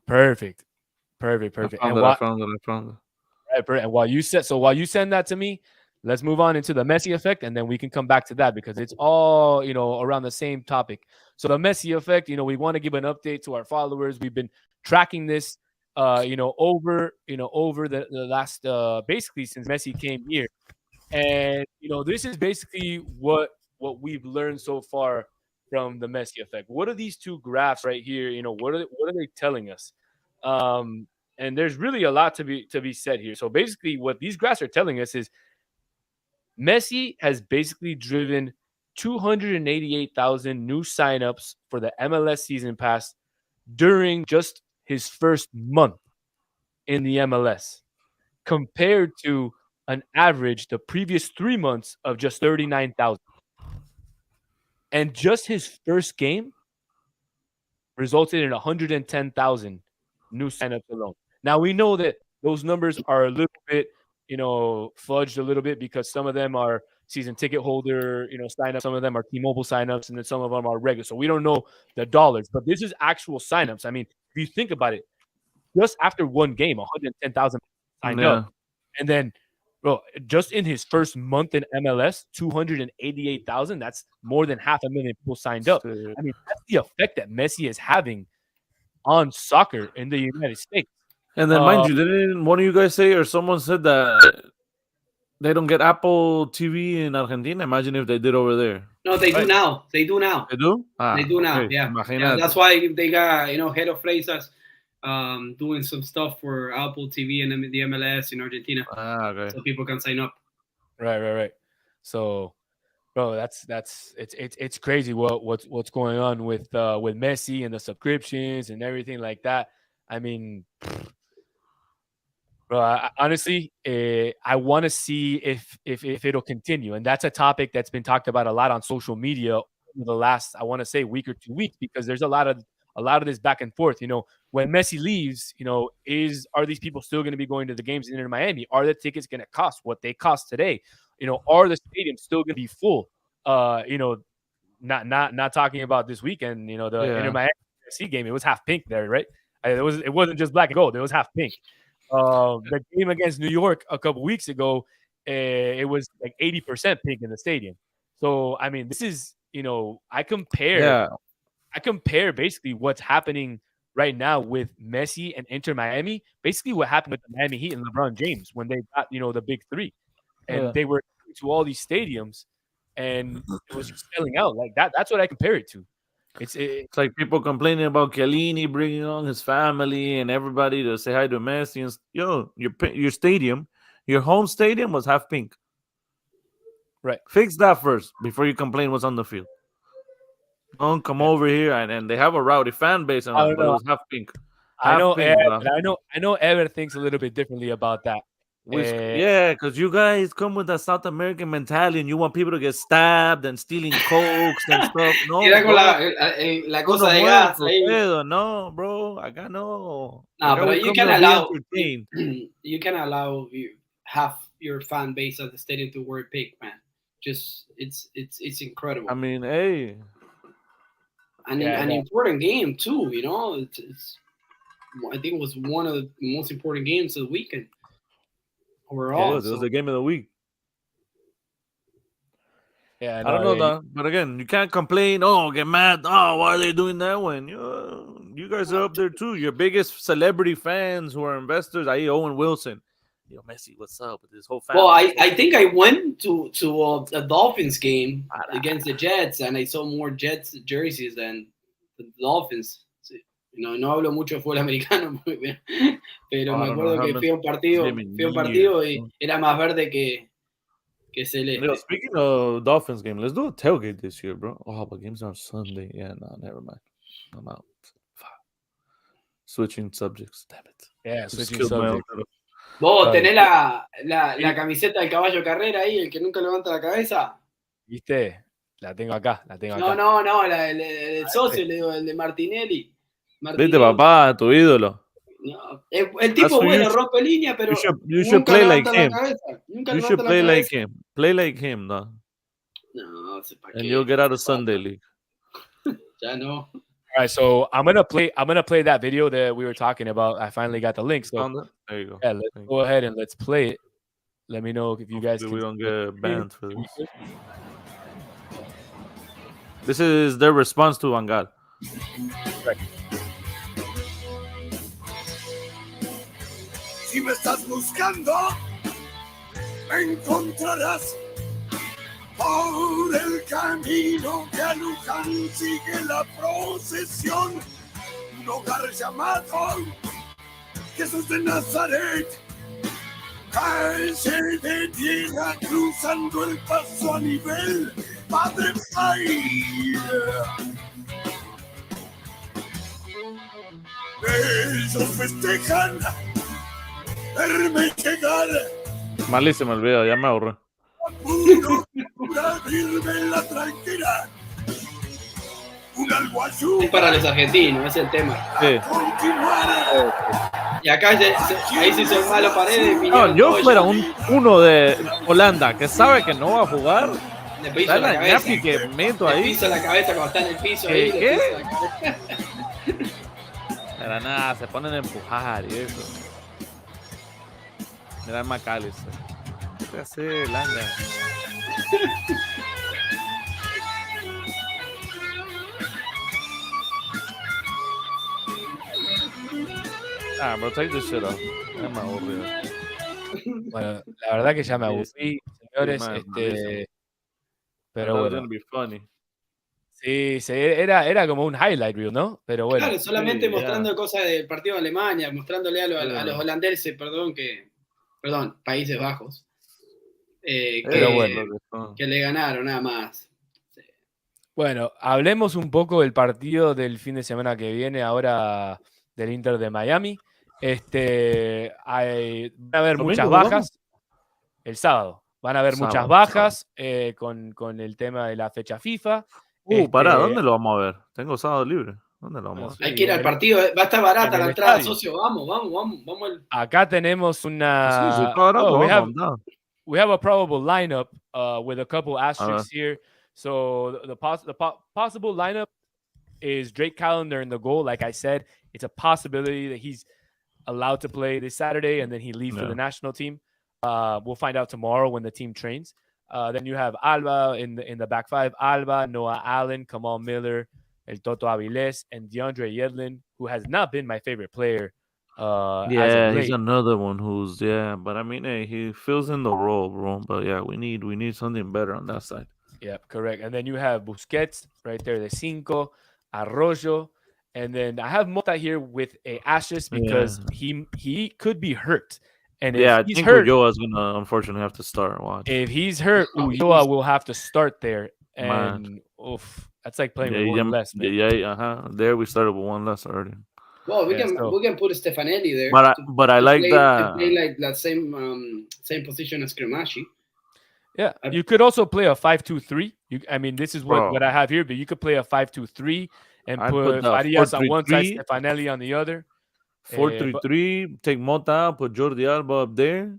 Perfect. I found it. Right, and while you send that to me, let's move on into the Messi effect, and then we can come back to that because it's all around the same topic. So the Messi effect, we want to give an update to our followers. We've been tracking this, over the last basically since Messi came here, and this is basically what we've learned so far from the Messi effect. What are these two graphs right here? What are they telling us? And there's really a lot to be said here. So basically, what these graphs are telling us is Messi has basically driven 288,000 new signups for the MLS season pass during just his first month in the MLS, compared to an average the previous 3 months of just 39,000. And just his first game resulted in 110,000 new signups alone. Now, we know that those numbers are a little bit, fudged a little bit because some of them are season ticket holder, signups. Some of them are T-Mobile signups, and then some of them are regular. So we don't know the dollars, but this is actual signups. I mean, if you think about it, just after one game, 110,000 signed up. And then, bro, just in his first month in MLS, 288,000. That's more than 500,000 people signed up. I mean, that's the effect that Messi is having on soccer in the United States. And then, mind you, didn't one of you guys say, or someone said that they don't get Apple TV in Argentina? Imagine if they did over there. No, they do now. They do now. They do? They do now, okay. yeah. That's why they got, head of Freitas doing some stuff for Apple TV and the MLS in Argentina, Okay. so people can sign up. Right. So, bro, it's crazy what's going on with Messi and the subscriptions and everything like that. I mean, bro, honestly, I want to see if it'll continue, and that's a topic that's been talked about a lot on social media over the last, I want to say, week or 2 weeks, because there's a lot of this back and forth. When Messi leaves, are these people still going to be going to the games in Inter Miami? Are the tickets going to cost what they cost today? Are the stadiums still going to be full? Not talking about this weekend. The Inter Miami FC game, it was half pink there, right? It wasn't just black and gold; it was half pink. The game against New York a couple weeks ago, it was like 80% pink in the stadium. So I mean, this is I compare basically what's happening right now with Messi and Inter Miami, basically what happened with the Miami Heat and LeBron James when they got the big three, and they were to all these stadiums, and it was just selling out like that. That's what I compare it to. It's like people complaining about Chiellini bringing on his family and everybody to say hi to Messi. And your stadium, your home stadium was half pink. Right. Fix that first before you complain what's on the field. Don't come over here and they have a rowdy fan base, but it was half pink. I know Ever thinks a little bit differently about that. Yeah, because you guys come with a South American mentality and you want people to get stabbed and stealing cokes and stuff. No, la cosa de gas. No, bro, acá no. No, but you can allow you half your fan base at the stadium to wear pink, man. Just it's incredible. I mean, hey, an important game too. It's I think it was one of the most important games of the weekend. Overall, it was the game of the week. Yeah, I don't know that, but again, you can't complain. Oh, get mad. Oh, why are they doing that when you guys are up there too? Your biggest celebrity fans who are investors, i.e. Owen Wilson. Messi, what's up with this whole family? Well, I think I went to a Dolphins game against the Jets, and I saw more Jets jerseys than the Dolphins. No hablo mucho de fútbol americano, pero me acuerdo que fui a un partido y era más verde que celeste. Speaking of Dolphins game, let's do a tailgate this year, bro. Oh, but games are on Sunday. Yeah, no, never mind. I'm out. Switching subjects, damn it. Yeah, switching subjects. Vos tenés la camiseta del caballo Carrera ahí, el que nunca levanta la cabeza. ¿Viste? La tengo acá. No, el socio, le digo, el de Martinelli. Viste, papá, tu ídolo. No, el tipo bueno, rompe línea, pero you should play like him. You should play like him. Play like him, no. No, and you'll get out of Sunday League. Ya no. All right, so I'm gonna play that video that we were talking about. I finally got the link. So there you go. Yeah, let's go ahead and let's play it. Let me know if you guys. We don't get banned for this. This is their response to Gaal. Right. Si me estás buscando, me encontrarás por el camino que a Luján sigue la procesión. Un hogar llamado Jesús de Nazaret, calle de tierra cruzando el paso a nivel Padre País. Ellos festejan verme llegar. Malísimo el video, ya me ahorré. La tranquila. Es para los argentinos, es el tema. Sí. Y acá ahí sí son malos Paredes. No, yo fuera uno de Holanda que sabe que no va a jugar. Le piso la cabeza. Que meto ahí. Le piso la cabeza cuando está en el piso. ¿Qué? Pero nada, se ponen a empujar y eso. Mira el McAllister. ¿Qué hace Langa? Bro, take this shit off. Ya me aburrí. Bueno, la verdad que ya me aburrí, señores. Pero bueno. Be funny. Sí, era como un highlight reel, ¿no? Pero bueno. Claro, solamente Sí, yeah. mostrando cosas del partido de Alemania, mostrándole a los holandeses, perdón, Países Bajos, Pero bueno. que le ganaron, nada más. Sí. Bueno, hablemos un poco del partido del fin de semana que viene, ahora del Inter de Miami. Van a haber muchas ¿Domingo jugamos? bajas el sábado. Van a haber muchas Sábado. bajas con el tema de la fecha FIFA. Pará, ¿dónde lo vamos a ver? Tengo sábado libre. ¿Dónde lo vamos a Bueno, ver? sí, Hay que ir al en partido, va a estar barata el la entrada, estadio. socio. Vamos. Acá tenemos Sí, sí, una. está barato, vamos, da. We have a probable lineup with a couple A ver. asterisks here. So the possible lineup is Drake Callender in the goal. Like I said, it's a possibility that he's allowed to play this Saturday and then he leaves for the national team. We'll find out tomorrow when the team trains. Then you have Alba in the back five. Alba, Noah Allen, Kamal Miller, El Toto Aviles, and DeAndre Yedlin, who has not been my favorite player as of Yeah, late. he's another one who's but I mean, hey, he fills in the role, bro. But yeah, we need something better on that side. Yeah, correct. And then you have Busquets right there, the cinco, Arroyo, and then I have Mota here with a asterisk because he could be hurt. And if I he's think hurt, Ulloa's gonna unfortunately have to start. Watch. if he's hurt, Ulloa will have to start there. And that's like playing with one less, man. There we started with one less already. Well, we can put Stefanelli there. But I like that. To play like that same position as Cremachi. Yeah, you could also play a 5-2-3. I mean, this is what I have here, but you could play a 5-2-3 and put Farias on one side, Stefanelli on the other. 4-3-3. Take Mota, put Jordi Alba up there,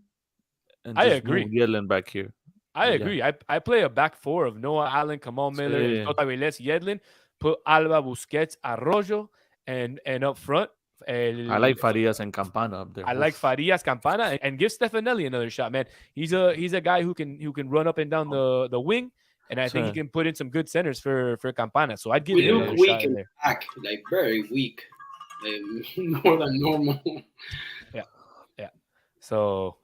and I just agree. move Yedlin back here. I agree. I play a back four of Noah Allen, Kamal Miller, Tota Aviles, Yedlin. Put Alba, Busquets, Arroyo, and up front. I like Farias and Campana up there. I like Farias, Campana, and give Stefanelli another shot, man. He's a guy who can run up and down the wing, and I think he can put in some good centers for Campana. So I'd give him another shot in there. Back, like very weak, more than normal. Yeah. So.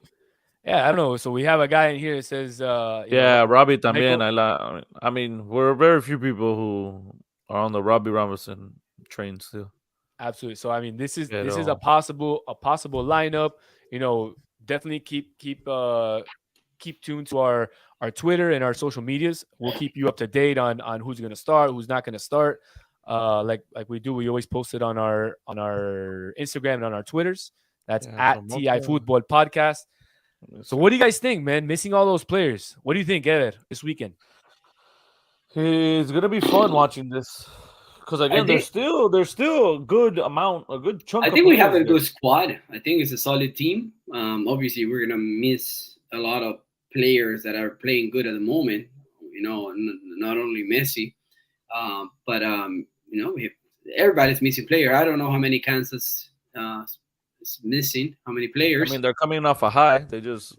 Yeah, I don't know. So we have a guy in here that says, Robbie también. I mean, we're very few people who are on the Robbie Robinson train still. Absolutely. So I mean, this is a possible lineup. Definitely keep tuned to our Twitter and our social medias. We'll keep you up to date on who's going to start, who's not going to start. Like we do, we always post it on our Instagram and on our Twitters. That's at TI Football Podcast. So what do you guys think, man? Missing all those players. What do you think, Eder, this weekend? It's gonna be fun watching this because again, there's still a good chunk. I think we have a good squad. I think it's a solid team. Obviously, we're gonna miss a lot of players that are playing good at the moment. Not only Messi, but everybody's missing player. I don't know how many Kansas is missing. How many players? I mean, they're coming off a high. They just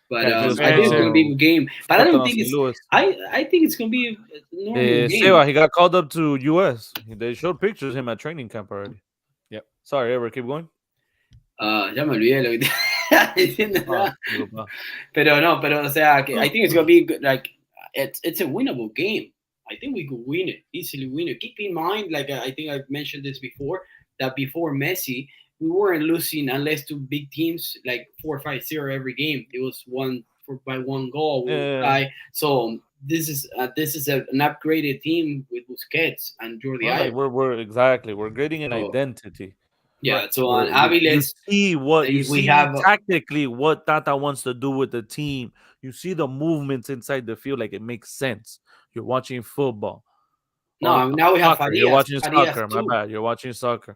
but I think it's gonna be a game. But I don't think it's. I think it's gonna be a normal game. Seba, he got called up to US. They showed pictures of him at training camp already. Yep. Sorry, Ever, keep going. Ya me olvidé lo que te diciendo. Pero o sea, I think it's gonna be good, like it's a winnable game. I think we could win it, easily win it. Keep in mind, like I think I've mentioned this before, that before Messi, we weren't losing unless to big teams like 4-5-0 every game. It was by one goal. So this is an upgraded team with Busquets and Jordi Alba. We're creating an identity. Yeah, right. So on Aviles, you see tactically what Tata wants to do with the team. You see the movements inside the field, like it makes sense. You're watching football. No, now we have Farias. You're watching soccer. My bad. You're watching soccer.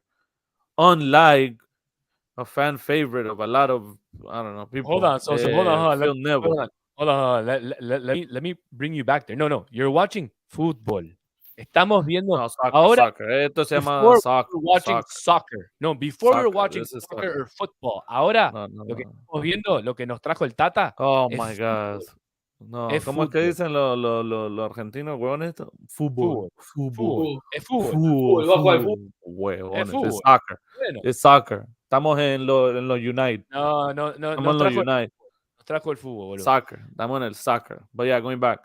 Unlike a fan favorite of a lot of people. Hold on, hold on. Let me bring you back there. No, you're watching football. Estamos viendo soccer. Esto se llama soccer. We're watching soccer. No, before we were watching soccer or football. Ahora lo que estamos viendo, lo que nos trajo el Tata. Oh my God. No, ¿cómo es que dicen los argentinos, huevones? Fútbol. Es fútbol. Huevones. Es soccer. Bueno. Es soccer. Estamos en los United. No. Estamos en los United. Nos trajo el fútbol, boludo. Soccer. Estamos en el soccer. But yeah, going back.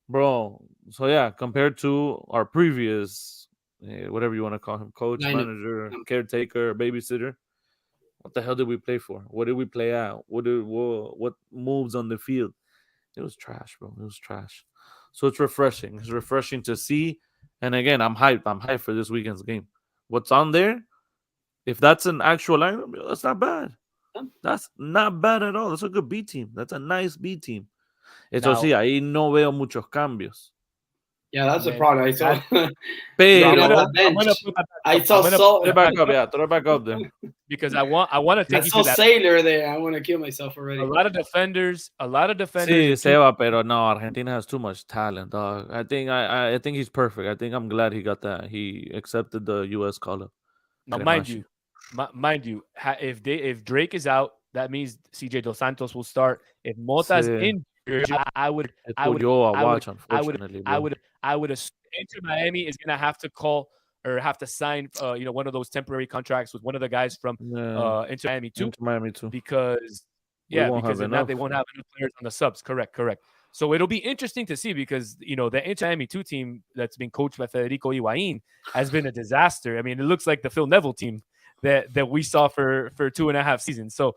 Bro, So yeah, compared to our previous, whatever you want to call him, coach, Lineup. manager, caretaker, babysitter, what the hell did we play for? What did we play out? What moves on the field? It was trash, bro. It was trash. So it's refreshing. It's refreshing to see. And again, I'm hyped. I'm hyped for this weekend's game. What's on there? If that's an actual lineup, that's not bad. That's not bad at all. That's a good B team. That's a nice B team. Eso Now, sí, ahí no veo muchos cambios. Yeah, that's the man, problem. I saw. so I'm Pero gonna that I'm bench. gonna put that back I up. saw I'm gonna so. throw it back up, yeah. Throw it back up there. because I want to I take you saw to that. Sailor there. I want to kill myself already. A lot of defenders. Sí, in two- Seba, pero no, Argentina has too much talent, dog. I think he's perfect. I think I'm glad he got that. He accepted the US call up. Now, mind you, if Drake is out, that means CJ Dos Santos will start. If Mota's Sí. injured, It's I would, Ulloa I would, watch, I would, unfortunately, I bro. would, I would assume Inter Miami is gonna have to call or have to sign, one of those temporary contracts with one of the guys from Yeah, Inter Miami too, Inter Miami too. because We won't because have if not, enough. they won't have enough players on the subs. Correct. So it'll be interesting to see because the Inter Miami two team that's been coached by Federico Higuain has been a disaster. I mean, it looks like the Phil Neville team that we saw for 2.5 seasons. So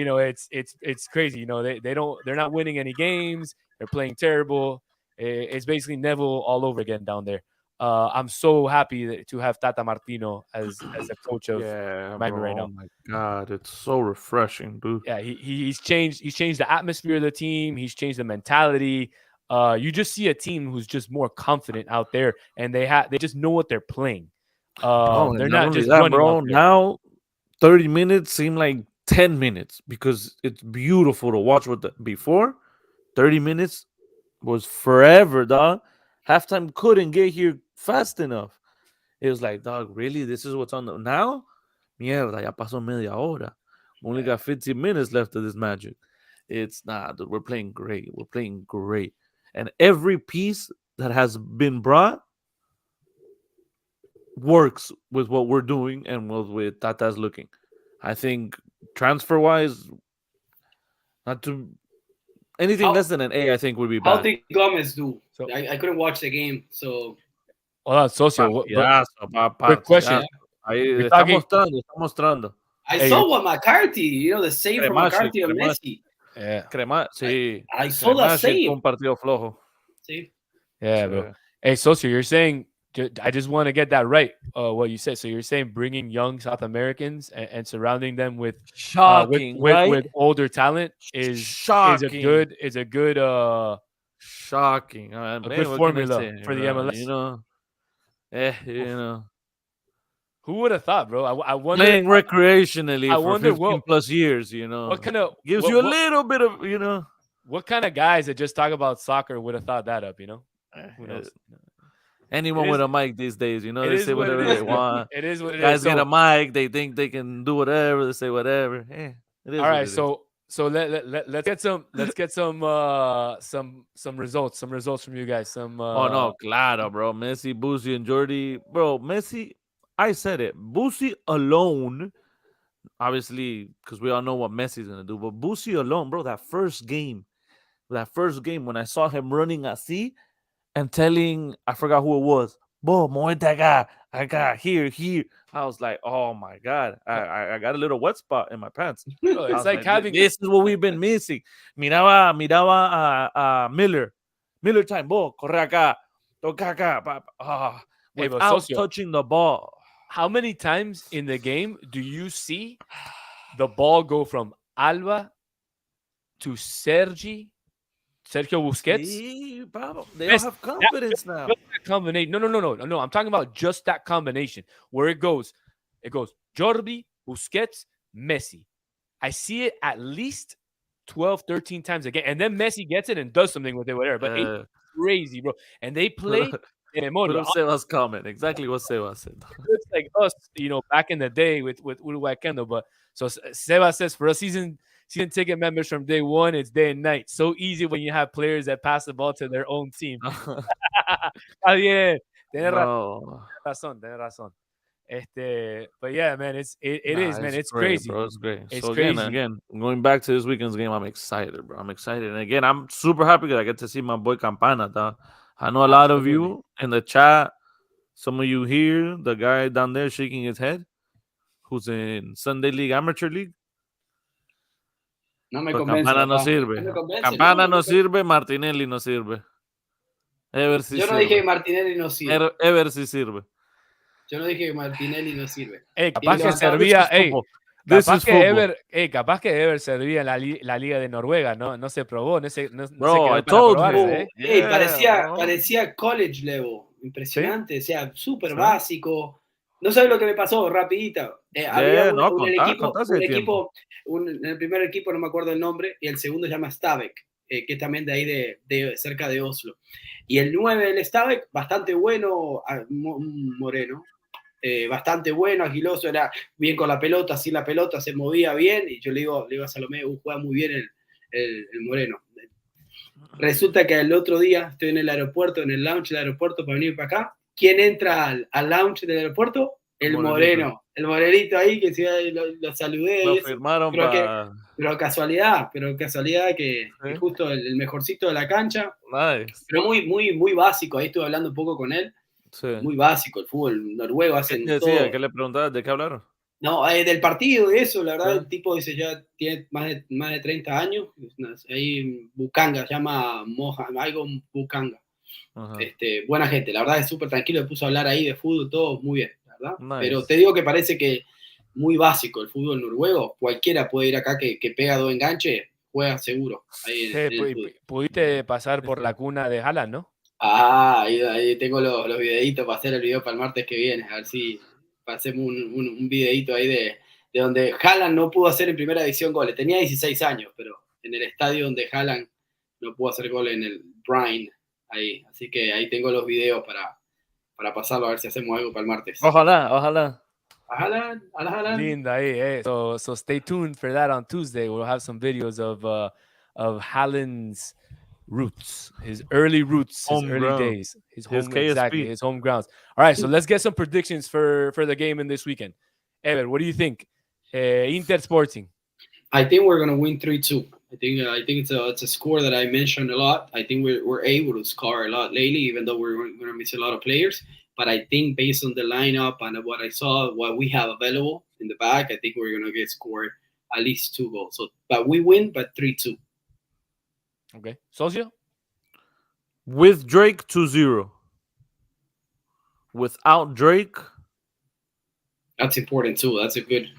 it's crazy. They're not winning any games. They're playing terrible. It's basically Neville all over again down there. I'm so happy to have Tata Martino as a coach of Yeah, Miami right bro. Oh now. my god, it's so refreshing, dude. Yeah, he's changed the atmosphere of the team. He's changed the mentality. You just see a team who's just more confident out there, and they just know what they're playing. Oh, and They're not not only just that, running out bro. there. Now 30 minutes seem like 10 minutes because it's beautiful to watch with the before 30 minutes was forever, dog. Halftime couldn't get here fast enough. It was like, dog, really? This is what's on the now? Mierda, ya pasó media hora. We only got 15 minutes left of this magic. It's not, dude, we're playing great. We're playing great. And every piece that has been brought works with what we're doing and with Tata's looking. I think transfer wise, not to anything How less than an A, I think would be how bad. did Gomez do? So, I couldn't watch the game, so hold on, Socio. But Partidazo, quick question: partidazo. Ahí You're está talking. mostrando, está mostrando. I Hey, saw what McCarthy. The save from Cremashi, McCarthy and Cremashi, Messi. yeah, Sí, I saw that Cremashi save. tuvo un partido flojo. See, yeah, bro. Hey, Socio, you're saying. I just want to get that right. What you said. So you're saying bringing young South Americans and surrounding them with Shocking, right? with older talent Shocking. is a good Shocking. a Man, good what can I formula say? for the MLS. You know, Who would have thought, bro? I wonder. playing recreationally I for wonder 15 plus years, what kind of gives you a little bit of, what kind of guys that just talk about soccer would have thought that up? Who knows? anyone It with is- a mic these days, It they is say what it whatever is. they want. It is what it is. Guys get So, a mic, they think they can do whatever, they say whatever. It is all what right, it is. so let's get some results from you guys. Some Oh no, claro, bro. Messi, Boosie, and Jordi. Bro, Messi, I said it. Boosie alone, obviously, because we all know what Messi's gonna do, but Boosie alone, bro, that first game when I saw him running at sea and telling I forgot who it was, Bo, muévete acá, acá, here. I was like, oh my god. I got a little wet spot in my pants. Bro, I it's was like like, having this is what we've been missing. Miraba a Miller. Miller time, Bo, corre acá, toca acá, Hey, but without Socio, touching the ball. how many times in the game do you see the ball go from Alba to Sergio Busquets? See, Pablo, they all Yes, have confidence now. just that combination. No. I'm talking about just that combination where it goes Jordi, Busquets, Messi. I see it at least 12, 13 times a game. And then Messi gets it and does something with it, whatever. But it's crazy, bro. And they play in Put memoria. up Seba's comment. Exactly what Seba said. It's like us, back in the day with Uruguay Kendo. But so Seba says for us season ticket members from day one, it's day and night. So easy when you have players that pass the ball to their own team. Ah, yeah, tienes No. razón. But yeah, man, it is, man. It's great, crazy. bro. It's great. It's So crazy. again, going back to this weekend's game, I'm excited, bro. I'm excited, and again, I'm super happy that I get to see my boy Campana. Dog. I know a lot of Absolutely. you in the chat. Some of you here, the guy down there shaking his head, who's in Sunday League, Amateur League. No me Pues convence, Campana no papá. No sirve. me convence, no. Campana no sirve, Martinelli no sirve. Ever sí Yo no dije sirve. que Martinelli no sirve. Ever sí sirve. Yo no dije que Martinelli no sirve. Capaz Y que levantaba- This servía, is football. This is football. Capaz que Ever servía en la liga de Noruega, ¿no? No se probó, no se Bro, I quedó para told probarse, him. ¿eh? Yeah, bro. parecía college level. Sí, Impresionante. O sea, súper Sí. básico. No sabes lo que me pasó, rapidito. Había Yeah, no, un equipo, contá hace tiempo. en el primer equipo no me acuerdo el nombre, y el segundo se llama Stabæk, que es también de ahí de cerca de Oslo. Y el 9 del Stabæk, bastante bueno, un moreno, bastante bueno, agiloso, era bien con la pelota, así la pelota se movía bien, y yo le digo a Salomé, juega muy bien el moreno. Resulta que el otro día estoy en el aeropuerto, en el lounge del aeropuerto para venir para acá. ¿Quién entra al lounge del aeropuerto? El Morenito. moreno, el morenito ahí que lo saludé Lo y eso. firmaron Pero para. pero casualidad que Sí. justo el mejorcito de la cancha, Nice. pero muy básico. Ahí estuve hablando un poco con él. Sí. Muy básico el fútbol noruego, ¿Qué hacen te decía? todo. ¿Qué le preguntabas? ¿De qué hablaron? No, del partido, de eso, la verdad, Sí. el tipo dice ya tiene más de 30 años, ahí Bukanga, se llama algo Bukanga. Ajá. Buena gente, la verdad es súper tranquilo, me puso a hablar ahí de fútbol, todo muy bien, la verdad. Nice. Pero te digo que parece que muy básico el fútbol noruego, cualquiera puede ir acá que pega dos enganches, juega seguro ahí en el fútbol. Pudiste pasar por la cuna de Haaland, ¿no? Ahí tengo los videitos para hacer el video para el martes que viene, a ver si hacemos un videito ahí de donde Haaland no pudo hacer en primera edición goles. Tenía 16 años, pero en el estadio donde Haaland no pudo hacer goles en el Brine, ahí. Así que ahí tengo los videos para pasarlo a ver si hacemos algo para el martes. Ojalá, ojalá. A Haaland. Linda ahí, eh. So stay tuned for that on Tuesday. We'll have some videos of Haaland's roots, his early roots, his Home early ground. days, His exactly, KSP. his home grounds. All right, so let's get some predictions for the game in this weekend. Ever, what do you think? Inter Sporting. I think we're gonna win 3-2. I think it's a score that I mentioned a lot. I think we're able to score a lot lately, even though we're gonna miss a lot of players. But I think based on the lineup and what I saw, what we have available in the back, I think we're gonna get scored at least 2 goals. So, but we win, but 3-2. Okay, Socio. With Drake 2-0. Without Drake, That's important too. That's a good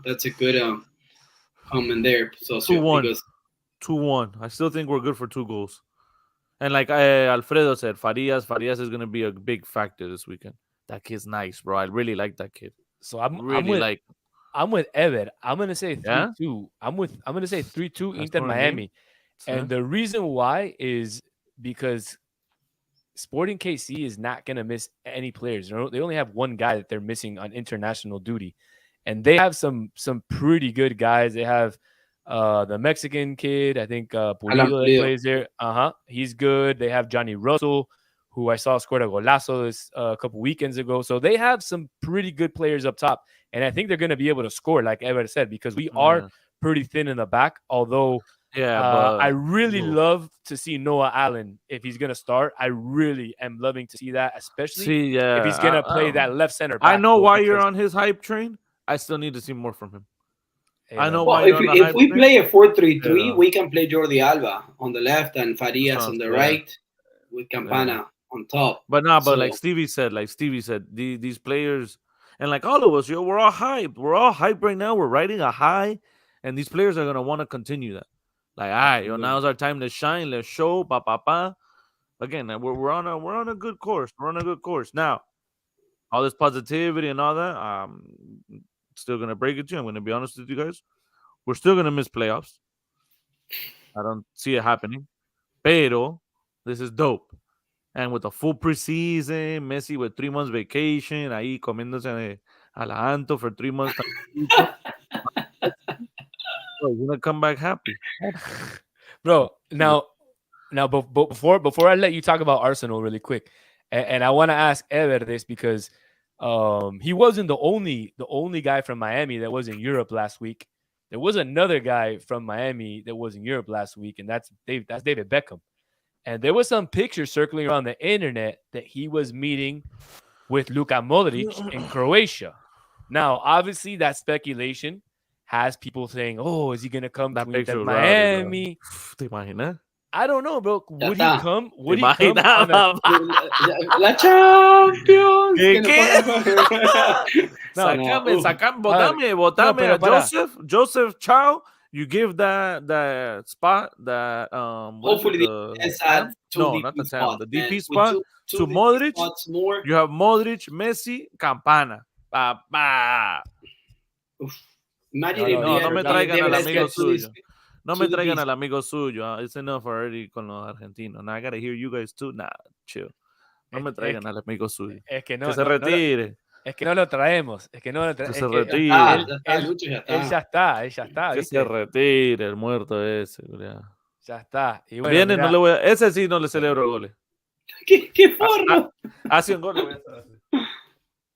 comment there, Socio. 2-1. Because 2-1. I still think we're good for 2 goals. And like Alfredo said, Farias is going to be a big factor this weekend. That kid's nice, bro. I really like that kid. So I'm with Ever. I'm gonna say 3-2. I'm gonna say 3-2 Inter Miami. And the reason why is because Sporting KC is not gonna miss any players. They only have one guy that they're missing on international duty, and they have some pretty good guys. They have the Mexican kid, I think Pulido that plays there. He's good. They have Johnny Russell, who I saw scored a golazo this a couple weekends ago. So they have some pretty good players up top, and I think they're going to be able to score, like Ever said, because we are pretty thin in the back. Although, but I really love to see Noah Allen if he's going to start. I really am loving to see that, especially if he's going to play that left center back. I know why you're on his hype train. I still need to see more from him. I know why if we play a 4-3-3, we can play Jordi Alba on the left and Farias on the right with Campana on top. But like Stevie said, these players and like all of us, we're all hyped. We're all hyped right now. We're riding a high, and these players are gonna want to continue that. Like, all right, now's our time to shine. Let's show, Again, we're on a good course. We're on a good course now. All this positivity and all that, still gonna break it to you. I'm gonna be honest with you guys. We're still gonna miss playoffs. I don't see it happening. Pero this is dope. And with a full preseason, Messi with 3 months vacation, ahí comiéndose a la Anto for 3 months. He's gonna come back happy, bro. Now, before I let you talk about Arsenal really quick, and I want to ask Ever this because he wasn't the only guy from Miami that was in Europe last week. There was another guy from Miami that was in Europe last week, and that's David Beckham. And there was some pictures circling around the internet that he was meeting with Luka Modric in Croatia. Now, obviously, that speculation has people saying, "Oh, is he gonna come That to picture Inter was rowdy, bro. Miami?" ¿Te imaginas? I don't know, bro. Would he está. come? ¿Te Would he come on a? imaginas? La Champions. ¿Qué, que nos qué? pongan- No, Sacame, Vale. botame pero a para. Joseph Chow. You give that spot, that what is it, Hopefully, the add TAM? two No, DP not the TAM, spots, the man. DP With spot two to DP Modric. spots more. You have Modric, Messi, Campana. Pa, pa. Uf. Imagine No, if no, No, they no had me no, traigan al let's amigo get two suyo. No me DP traigan spots. al amigo suyo. It's enough already con los argentinos. Now I gotta hear you guys too. Nah, chill. No me traigan al amigo suyo. Es que Que no, se retire. es que no lo traemos. Es que no lo Que traemos. se Es que retire. Ya está, Lucho, ya él está. ya está, él ya está, Que se ¿viste? retire el muerto ese. Culiao. Ya está. Y bueno, Viene, mira, no le voy a. Ese sí no le celebro goles. ¿Qué forro? Hace un gol. Le voy a hacer.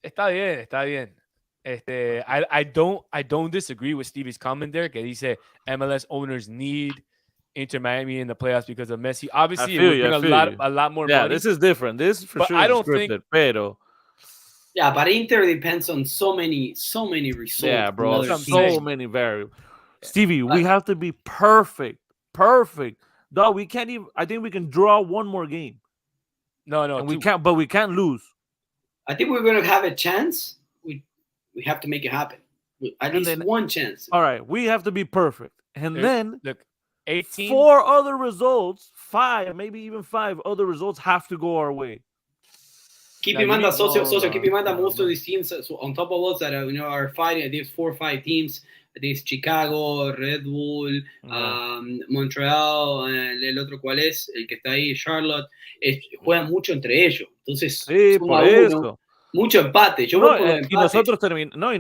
está bien, está bien. I don't disagree with Stevie's comment there, que dice MLS owners need Inter Miami in the playoffs because of Messi. Obviously, it feel would you, I bring feel you. a lot more Yeah, money. this is different. This for But sure I is don't scripted. think- Pero Yeah, but Inter depends on so many results. yeah, from bro, other That's what I'm so teams. saying. many variables. Stevie, we have to be perfect. Dog, we can't even. I think we can draw one more game, No, and we two. can't. But we can't lose. I think we're gonna have a chance. We have to make it happen. At And least then- one chance. All right, we have to be perfect, and then Look, 18. 4 other results, 5, maybe even 5 other results have to go our way. Keep Now, in you mind that need- keep in mind that no, most no. of these teams on top of us that are fighting. I think it's 4 or 5 teams. I think it's Chicago, Red Bull, Montreal, el otro cuál es, el que está ahí, Charlotte. Juegan mucho entre ellos. Entonces, Sí, suma por uno, eso. mucho empate. Yo No, voy por los y empates.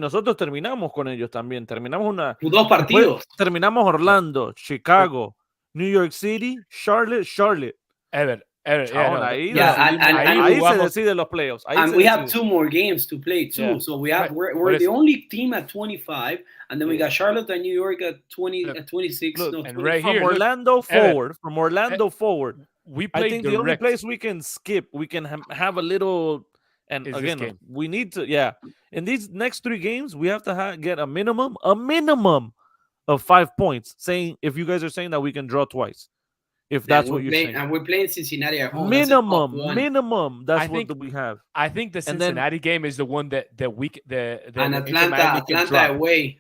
nosotros terminamos con ellos también. Terminamos una. 2 partidos. Terminamos Orlando, Chicago, New York City, Charlotte. Ever. Chabón, no, ahí Yeah, ahí se jugamos- deciden los playoffs. Ahí And se we have decide. 2 more games to play too. Yeah. So we're Por the eso. only team at 25, and then we got Charlotte and New York at 20 Look, at 26. look, no, and 20. right From here, look, Orlando Evan, forward, we I played think the only direct. place we can skip, we can have a little. And Is this again, game. we need to. Yeah, in these next 3 games, we have to get a minimum of 5 points. Saying if you guys are saying that we can draw twice, if that's what you're saying. And we're playing Cincinnati at home. That's a tough one. Minimum. That's I what think- we have. I think the And then- Cincinnati game is the one that we the And Inter Miami can Atlanta drop. away.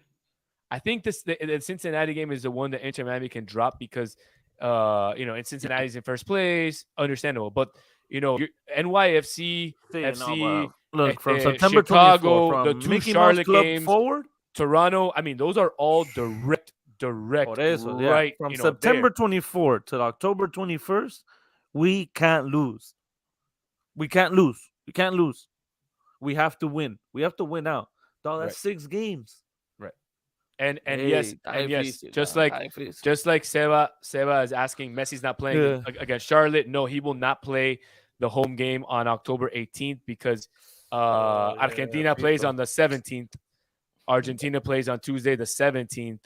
I think the Cincinnati game is the one that Inter Miami can drop because in Cincinnati's in first place, understandable. But NYFC, FC, Look, from September Chicago, 24, the from 2 Mickey Mouse Charlotte Club games, forward. Toronto. I mean, those are all direct. Por eso, yeah. Right, From September 24th to October 21st, we can't lose. We can't lose. We have to win. We have to win out. Dog, that's 6 games. And Hey, yes, just like Seba is asking, Messi's not playing against Charlotte. No, he will not play the home game on October 18th because Argentina plays on the 17th. Argentina plays on Tuesday the 17th.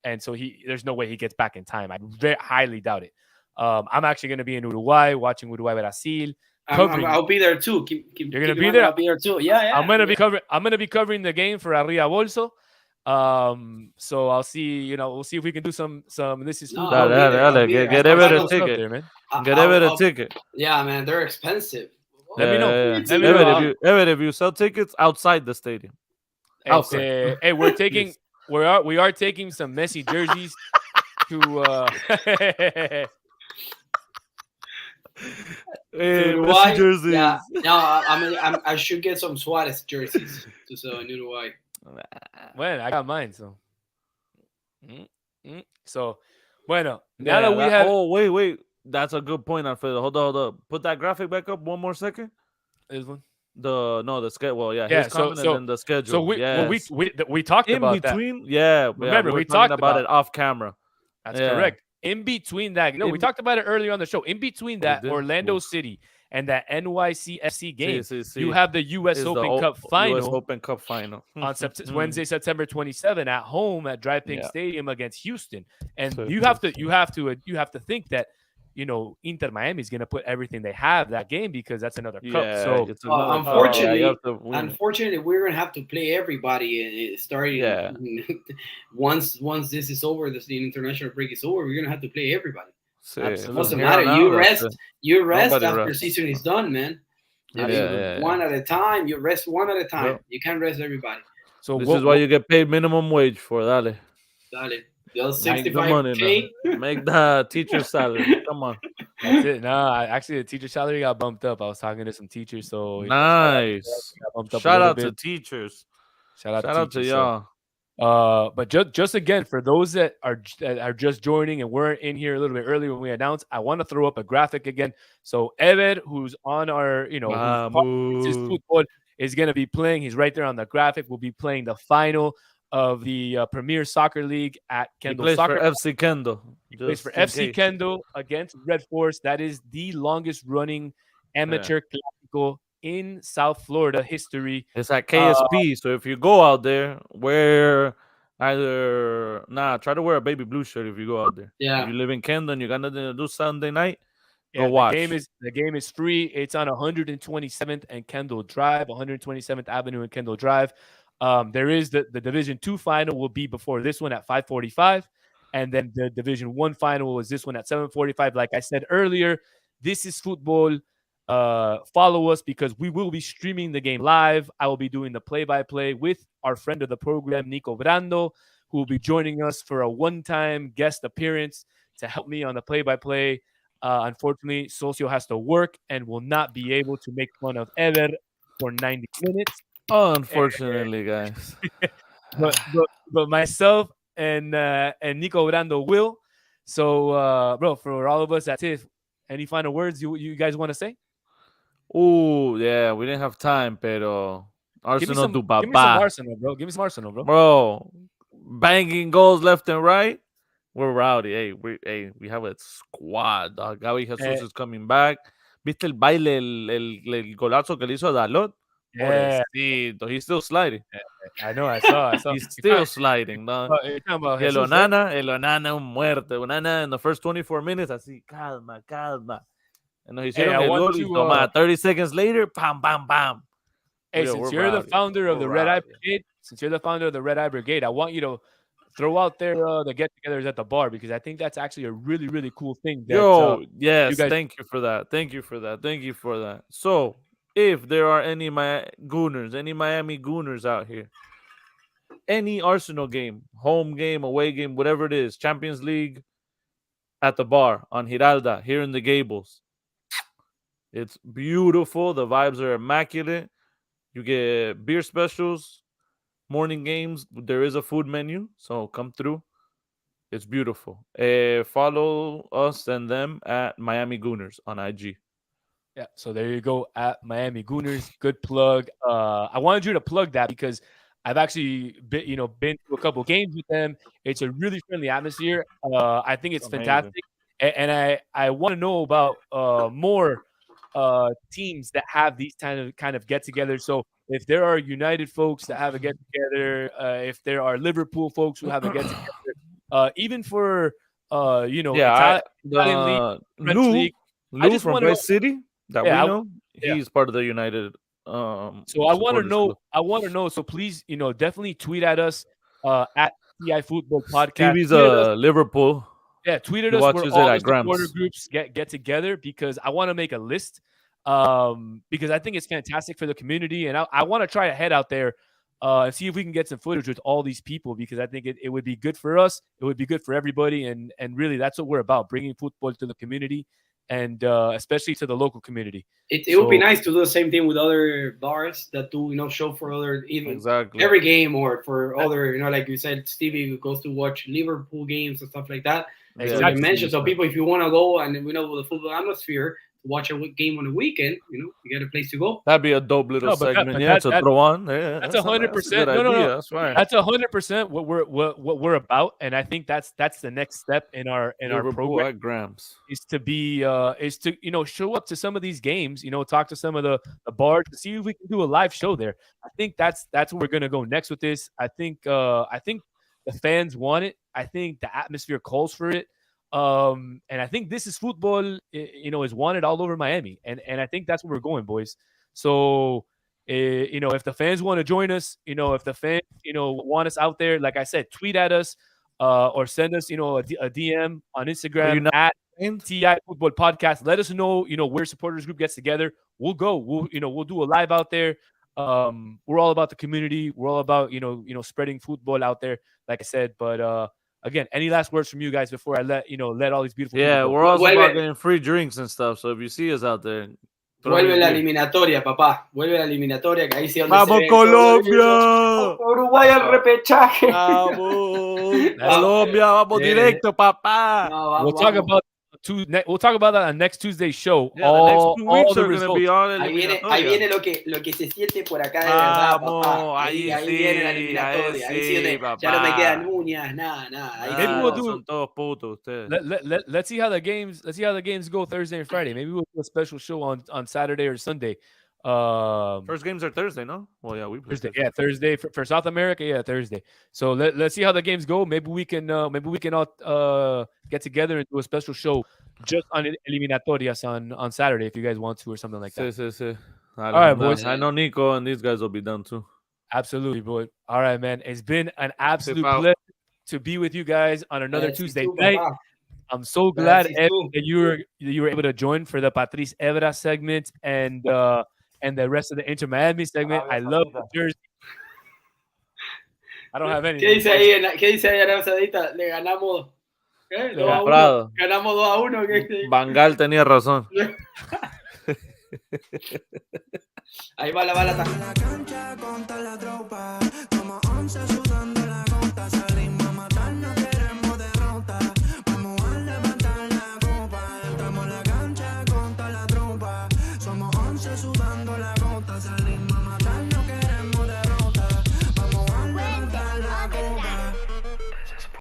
And so there's no way he gets back in time. I very highly doubt it. I'm actually going to be in Uruguay watching Uruguay Brazil. I'll be there too. You're going to be there? I'll be there too. Yeah. I'm going to be covering the game for Arria Bolso. So I'll see, we'll see if we can do some this is No, food. I'll be there, I'll be there. Get I'll Ever find a out ticket. There, man. Get Ever a ticket. Yeah, man, they're expensive. Let me know. Yeah. Let me know. Ever, if you sell tickets outside the stadium. Outside. Hey, we're taking we are taking some Messi jerseys to Uruguay. Messi jerseys. Yeah, no, I should get some Suarez jerseys to sell in Uruguay. Well, I got mine, so. So, bueno, now that we have. Oh, wait. That's a good point, Alfredo. Hold on. Put that graphic back up one more second. This one. The schedule. Well, yeah. Yeah, His comment and then the schedule. So we talked in about between. that. Yeah. Remember, we we talked talked about about it off camera. That's correct. In between that, we talked about it earlier on the show. In between that Orlando City and that NYCFC game, you have the U.S. Open Cup final. US Open Cup final On Wednesday, September 27 at home at Drive Pink Stadium against Houston, and you have to think that Inter Miami is going to put everything they have that game because that's another cup. Yeah, So it's another cup. Yeah, you Unfortunately, have to win it. unfortunately, we're gonna have to play everybody starting Yeah. once this is over, the international break is over. We're gonna have to play everybody. See, from Doesn't absolutely. here matter. on out, You that's rest. it. You rest Nobody after rests. season is done, man. I Yeah, mean, yeah, yeah. one at a time. You rest one at a time. Yep. You can't rest everybody. So This is what, why what you get paid minimum wage for Dale. Dale. Those Make the money, man. 65K. Make the teacher's salary. Come on. that's it. No, actually the teacher salary got bumped up. I was talking to some teachers, so shout out to them. Nice. It got bumped up a Shout little out to bit. teachers. Shout out to Shout out to teachers. So y'all. but just again for those that are just joining and weren't in here a little bit early when we announced, I want to throw up a graphic again. So Ever, who's on our, who's part of This is Mahmoud. Football, is going to be playing. He's right there on the graphic. Will be playing the final of the Premier Soccer League at He Kendall plays for Soccer. FC Kendo. He plays for Just in FC case. Kendall against Red Force. That is the longest running Yeah. amateur classical in South Florida history. It's at KSP. So if you go out there, wear try to wear a baby blue shirt if you go out there. If Yeah. you live in Kendo and you got nothing to do Sunday night, go Yeah, watch. the game is free. It's on 127th and Kendall Drive, 127th Avenue and Kendall Drive. There is the Division 2 final will be before this one at 5:45, and then the Division 1 final was this one at 7:45. Like I said earlier, this is football. Follow us because we will be streaming the game live. I will be doing the play-by-play with our friend of the program, Nico Brando, who will be joining us for a one-time guest appearance to help me on the play-by-play. Unfortunately, Socio has to work and will not be able to make fun of Ever for 90 minutes. Unfortunately, guys. But myself and Nico Brando will. So, bro, for all of us at TIFF, any final words you guys want to say? Oh, yeah, we didn't have time, pero Arsenal do Give me some baba. Arsenal, bro. Give me some Arsenal, bro. Bro, banging goals left and right. We're rowdy. We have a squad, dog. Gaby Jesus is coming back. ¿Viste el baile, el golazo que le hizo a Dalot? Yeah, Pobrecito. He's still sliding. I know. I saw. He's still sliding, dog. You're talking about Y el Jesus, right? Onana, un muerte. Onana in the first 24 minutes, así, calma, calma. And nos hicieron I el want gol y to, toma, 30 seconds later, bam, bam, bam. Hey, Yeah, since we're you're the rowdy. founder of We're the Red Eye rowdy. Brigade, I want you to throw out there the get-togethers at the bar because I think that's actually a really, really cool thing. That, Yo, yes, you guys- thank you for that. Thank you for that. Thank you for that. So, if there are any Gooners, any Miami Gooners out here, any Arsenal game, home game, away game, whatever it is, Champions League at the bar on Giralda, here in the Gables. It's beautiful. The vibes are immaculate. You get beer specials, morning games. There is a food menu, so come through. It's beautiful. Follow us and them at Miami Gooners on IG. Yeah, so there you go at Miami Gooners. Good plug. I wanted you to plug that because I've actually been to a couple games with them. It's a really friendly atmosphere. I think it's Amazing. fantastic, and I want to know about more teams that have these kind of get-togethers. So if there are United folks that have a get-together, if there are Liverpool folks who have a get-together, even for Yeah, Italian league, French Lou, league. I Lou just from wanna know- Vice City that Yeah, we know, yeah. he's part of the United. So I want to supporters know. club. I want to know. So please, definitely tweet at us at TI Football Podcast. Stevie's Tweet at us, Liverpool. tweet at he us where watches all it the at Gramps. supporter groups get together because I want to make a list. Because I think it's fantastic for the community, and I want to try to head out there and see if we can get some footage with all these people because I think it would be good for us. It would be good for everybody, and really that's what we're about: bringing football to the community and especially to the local community. It would be nice to do the same thing with other bars that do show for other even Exactly. every game or for other like you said, Stevie goes to watch Liverpool games and stuff like that. So Exactly. you mentioned so people if you want to go and we know the football atmosphere to watch a game on the weekend, you get a place to go. That'd be a dope little No, but segment. that- to that- throw on. Yeah, that's a 100%. good No. idea. That's right. That's 100% what we're about, and I think that's the next step in our Liverpool program. at Gramps. Is to be is to show up to some of these games, talk to some of the bars to see if we can do a live show there. I think that's where we're gonna go next with this. I think the fans want it. I think the atmosphere calls for it. And I think this is football, is wanted all over Miami. And I think that's where we're going, boys. So, if the fans want to join us, if the fans, want us out there, like I said, tweet at us or send us, a DM on Instagram at TI Football Podcast. Let us know, where supporters group gets together. We'll go. We'll do a live out there. We're all about the community. We're all about, spreading football out there, like I said. But again, any last words from you guys before I let all these beautiful people go? We're also about getting free drinks and stuff. So if you see us out there, vuelve la eliminatoria, papá. Vuelve la eliminatoria, que ahí sí donde ¡Vamos, Colombia! Uruguay al repechaje. ¡Vamos! Colombia, vamos directo, papá. No, We'll talk about that on next Tuesday's show. Yeah, the next 2 weeks are going to be all ahí viene lo que se siente por acá de verdad, papá. Ahí viene la eliminatoria. Ahí sí donde ya no me quedan uñas, nada. Maybe we'll do. Son todos putos ustedes. Let's see how the games go Thursday and Friday. Maybe we'll do a special show on Saturday or Sunday. First games are Thursday, no? Well, yeah, we play Thursday. Yeah, Thursday for South America. Yeah, Thursday. So let's see how the games go. Maybe we can all get together and do a special show just on eliminatorias on Saturday if you guys want to or something like that. Sí. All right, boys. I know Nico and these guys will be done too. Absolutely, boy. All right, man. It's been an absolute pleasure to be with you guys on another Tuesday night. I'm so glad that you were able to join for the Patrice Evra segment and the rest of the Inter Miami segment. I love the jersey. I don't have any. ¿Qué dice ahí Arabia Saudita? Le ganamos. Ganamos 2-1. Van Gaal tenía razón. Ahí va la bala. La cancha contra la tropa, como 11